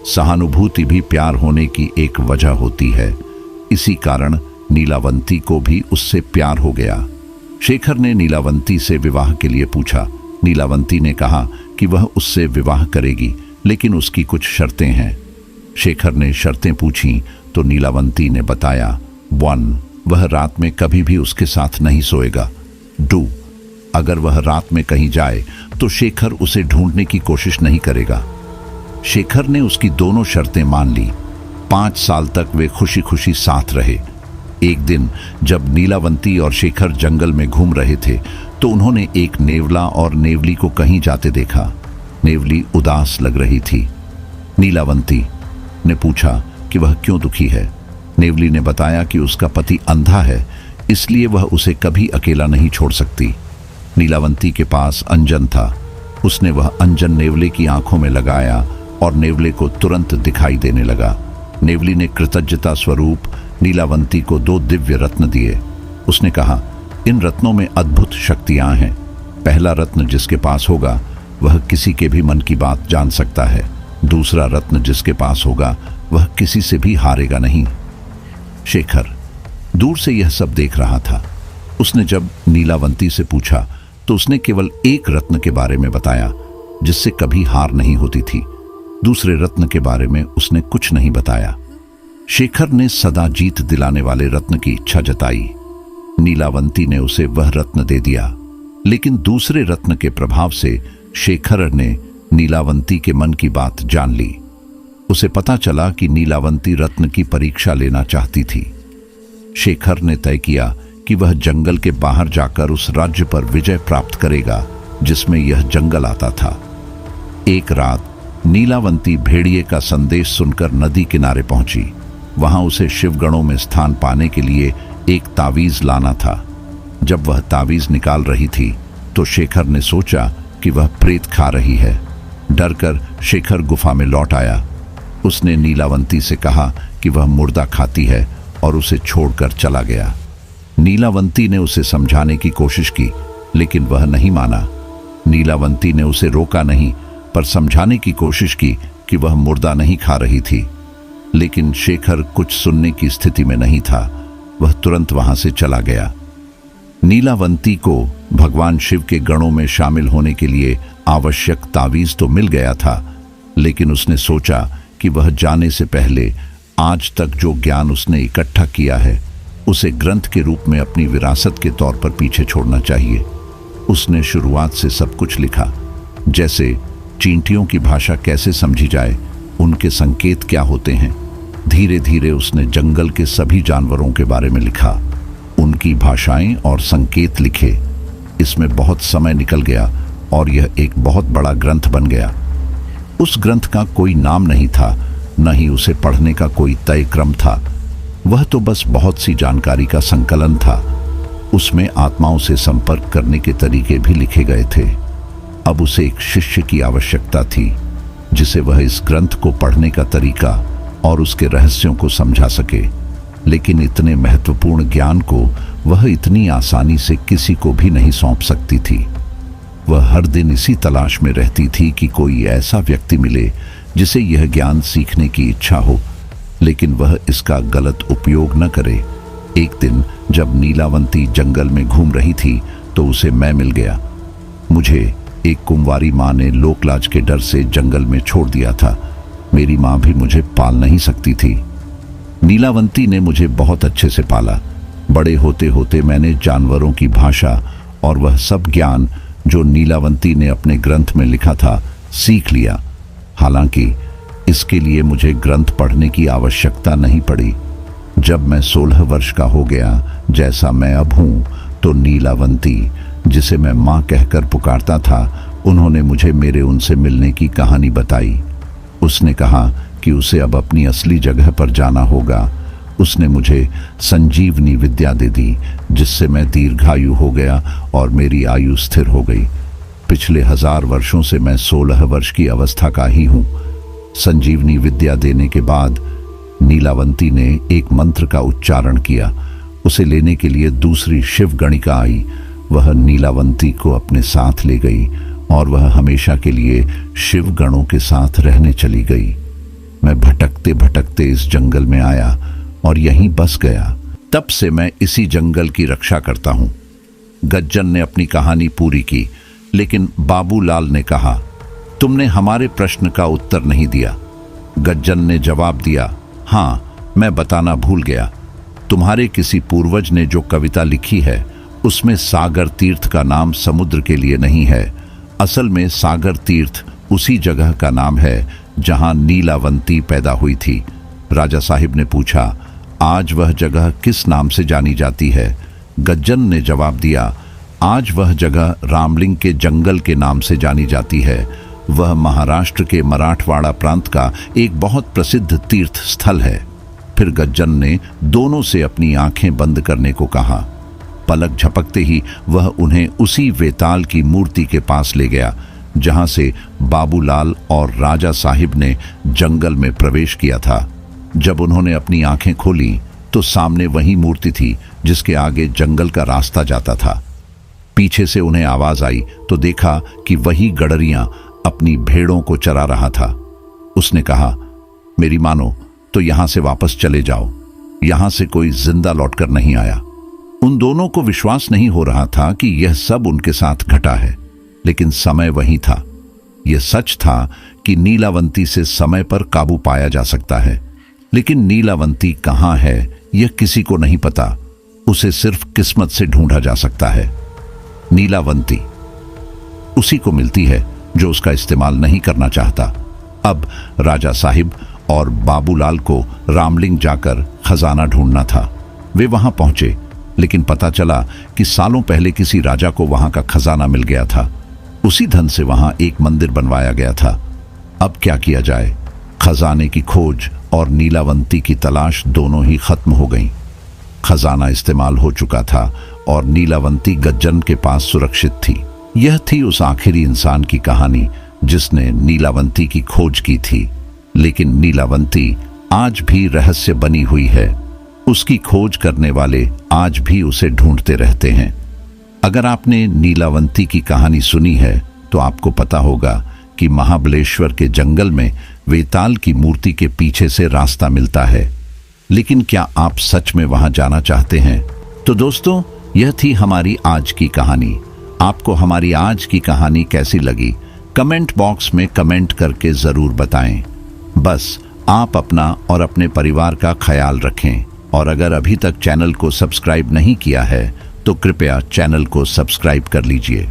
सहानुभूति भी प्यार होने की एक वजह होती है। इसी कारण नीलावंती को भी उससे प्यार हो गया। शेखर ने नीलावंती से विवाह के लिए पूछा। नीलावंती ने कहा कि वह उससे विवाह करेगी, लेकिन उसकी कुछ शर्तें हैं। शेखर ने शर्तें पूछी तो नीलावंती ने बताया 1. वह रात में कभी भी उसके साथ नहीं सोएगा। 2. अगर वह रात में कहीं जाए तो शेखर उसे ढूंढने की कोशिश नहीं करेगा। शेखर ने उसकी दोनों शर्तें मान ली। 5 साल तक वे खुशी खुशी साथ रहे। एक दिन जब नीलावंती और शेखर जंगल में घूम रहे थे तो उन्होंने एक नेवला और नेवली को कहीं जाते देखा। नेवली उदास लग रही थी। नीलावंती ने पूछा कि वह क्यों दुखी है। नेवली ने बताया कि उसका पति अंधा है, इसलिए वह उसे कभी अकेला नहीं छोड़ सकती। नीलावंती के पास अंजन था। उसने वह अंजन नेवले की आंखों में लगाया और नेवले को तुरंत दिखाई देने लगा। नेवली ने कृतज्ञता स्वरूप नीलावंती को 2 दिव्य रत्न दिए। उसने कहा, इन रत्नों में अद्भुत शक्तियां हैं। पहला रत्न जिसके पास होगा वह किसी के भी मन की बात जान सकता है। दूसरा रत्न जिसके पास होगा वह किसी से भी हारेगा नहीं। शेखर दूर से यह सब देख रहा था। उसने जब नीलावंती से पूछा तो उसने केवल एक रत्न के बारे में बताया जिससे कभी हार नहीं होती थी। दूसरे रत्न के बारे में उसने कुछ नहीं बताया। शेखर ने सदा जीत दिलाने वाले रत्न की इच्छा जताई। नीलावंती ने उसे वह रत्न दे दिया, लेकिन दूसरे रत्न के प्रभाव से शेखर ने नीलावंती के मन की बात जान ली। उसे पता चला कि नीलावंती रत्न की परीक्षा लेना चाहती थी। शेखर ने तय किया कि वह जंगल के बाहर जाकर उस राज्य पर विजय प्राप्त करेगा जिसमें यह जंगल आता था। एक रात नीलावंती भेड़िए का संदेश सुनकर नदी किनारे पहुंची। वहां उसे शिवगणों में स्थान पाने के लिए एक तावीज लाना था। जब वह तावीज निकाल रही थी तो शेखर ने सोचा कि वह प्रेत खा रही है। डरकर शेखर गुफा में लौट आया। उसने नीलावंती से कहा कि वह मुर्दा खाती है और उसे छोड़कर चला गया। नीलावंती ने उसे समझाने की कोशिश की, लेकिन वह नहीं माना। नीलावंती ने उसे रोका नहीं, पर समझाने की कोशिश की कि वह मुर्दा नहीं खा रही थी। लेकिन शेखर कुछ सुनने की स्थिति में नहीं था। वह तुरंत वहां से चला गया। नीलावंती को भगवान शिव के गणों में शामिल होने के लिए आवश्यक तावीज तो मिल गया था, लेकिन उसने सोचा कि वह जाने से पहले आज तक जो ज्ञान उसने इकट्ठा किया है उसे ग्रंथ के रूप में अपनी विरासत के तौर पर पीछे छोड़ना चाहिए। उसने शुरुआत से सब कुछ लिखा, जैसे चींटियों की भाषा कैसे समझी जाए, उनके संकेत क्या होते हैं। धीरे धीरे उसने जंगल के सभी जानवरों के बारे में लिखा, उनकी भाषाएं और संकेत लिखे। इसमें बहुत समय निकल गया और यह एक बहुत बड़ा ग्रंथ बन गया। उस ग्रंथ का कोई नाम नहीं था, न ही उसे पढ़ने का कोई तय क्रम था। वह तो बस बहुत सी जानकारी का संकलन था। उसमें आत्माओं से संपर्क करने के तरीके भी लिखे गए थे। अब उसे एक शिष्य की आवश्यकता थी जिसे वह इस ग्रंथ को पढ़ने का तरीका और उसके रहस्यों को समझा सके। लेकिन इतने महत्वपूर्ण ज्ञान को वह इतनी आसानी से किसी को भी नहीं सौंप सकती थी। वह हर दिन इसी तलाश में रहती थी कि कोई ऐसा व्यक्ति मिले जिसे यह ज्ञान सीखने की इच्छा हो, लेकिन वह इसका गलत उपयोग न करे। एक दिन जब नीलावंती जंगल में घूम रही थी तो उसे मैं मिल गया। मुझे एक कुंवारी माँ ने लोकलाज के डर से जंगल में छोड़ दिया था। मेरी माँ भी मुझे पाल नहीं सकती थी। नीलावंती ने मुझे बहुत अच्छे से पाला। बड़े होते होते मैंने जानवरों की भाषा और वह सब ज्ञान जो नीलावंती ने अपने ग्रंथ में लिखा था सीख लिया। हालांकि इसके लिए मुझे ग्रंथ पढ़ने की आवश्यकता नहीं पड़ी। जब मैं 16 वर्ष का हो गया, जैसा मैं अब हूँ, तो नीलावंती, जिसे मैं माँ कहकर पुकारता था, उन्होंने मुझे मेरे उनसे मिलने की कहानी बताई। उसने कहा कि उसे अब अपनी असली जगह पर जाना होगा। उसने मुझे संजीवनी विद्या दे दी, जिससे मैं दीर्घायु हो गया और मेरी आयु स्थिर हो गई। पिछले 1000 वर्षों से मैं 16 वर्ष की अवस्था का ही हूँ। संजीवनी विद्या देने के बाद नीलावंती ने एक मंत्र का उच्चारण किया। उसे लेने के लिए दूसरी शिव गणिका आई। वह नीलावंती को अपने साथ ले गई और वह हमेशा के लिए शिव गणों के साथ रहने चली गई। मैं भटकते भटकते इस जंगल में आया और यहीं बस गया। तब से मैं इसी जंगल की रक्षा करता हूँ। गज्जन ने अपनी कहानी पूरी की, लेकिन बाबूलाल ने कहा, तुमने हमारे प्रश्न का उत्तर नहीं दिया। गज्जन ने जवाब दिया, हाँ, मैं बताना भूल गया। तुम्हारे किसी पूर्वज ने जो कविता लिखी है उसमें सागर तीर्थ का नाम समुद्र के लिए नहीं है। असल में सागर तीर्थ उसी जगह का नाम है जहां नीलावंती पैदा हुई थी। राजा साहिब ने पूछा, आज वह जगह किस नाम से जानी जाती है? गज्जन ने जवाब दिया, आज वह जगह रामलिंग के जंगल के नाम से जानी जाती है। वह महाराष्ट्र के मराठवाड़ा प्रांत का एक बहुत प्रसिद्ध तीर्थ स्थल है। फिर गज्जन ने दोनों से अपनी आंखें बंद करने को कहा। पलक झपकते ही वह उन्हें उसी वेताल की मूर्ति के पास ले गया जहां से बाबूलाल और राजा साहिब ने जंगल में प्रवेश किया था। जब उन्होंने अपनी आंखें खोली तो सामने वही मूर्ति थी जिसके आगे जंगल का रास्ता जाता था। पीछे से उन्हें आवाज आई तो देखा कि वही गडरिया अपनी भेड़ों को चरा रहा था। उसने कहा, मेरी मानो तो यहां से वापस चले जाओ, यहां से कोई जिंदा लौटकर नहीं आया। उन दोनों को विश्वास नहीं हो रहा था कि यह सब उनके साथ घटा है, लेकिन समय वही था। यह सच था कि नीलावंती से समय पर काबू पाया जा सकता है, लेकिन नीलावंती कहां है यह किसी को नहीं पता। उसे सिर्फ किस्मत से ढूंढा जा सकता है। नीलावंती उसी को मिलती है जो उसका इस्तेमाल नहीं करना चाहता। अब राजा साहिब और बाबूलाल को रामलिंग जाकर खजाना ढूंढना था। वे वहां पहुंचे, लेकिन पता चला कि सालों पहले किसी राजा को वहां का खजाना मिल गया था। उसी धन से वहां एक मंदिर बनवाया गया था। अब क्या किया जाए? खजाने की खोज और नीलावंती की तलाश दोनों ही खत्म हो गईं। खजाना इस्तेमाल हो चुका था और नीलावंती गज्जन के पास सुरक्षित थी। यह थी उस आखिरी इंसान की कहानी जिसने नीलावंती की खोज की थी। लेकिन नीलावंती आज भी रहस्य बनी हुई है। उसकी खोज करने वाले आज भी उसे ढूंढते रहते हैं। अगर आपने नीलावंती की कहानी सुनी है तो आपको पता होगा कि महाबलेश्वर के जंगल में वेताल की मूर्ति के पीछे से रास्ता मिलता है। लेकिन क्या आप सच में वहां जाना चाहते हैं? तो दोस्तों, यह थी हमारी आज की कहानी। आपको हमारी आज की कहानी कैसी लगी? कमेंट बॉक्स में कमेंट करके जरूर बताएं। बस आप अपना और अपने परिवार का ख्याल रखें, और अगर अभी तक चैनल को सब्सक्राइब नहीं किया है तो कृपया चैनल को सब्सक्राइब कर लीजिए।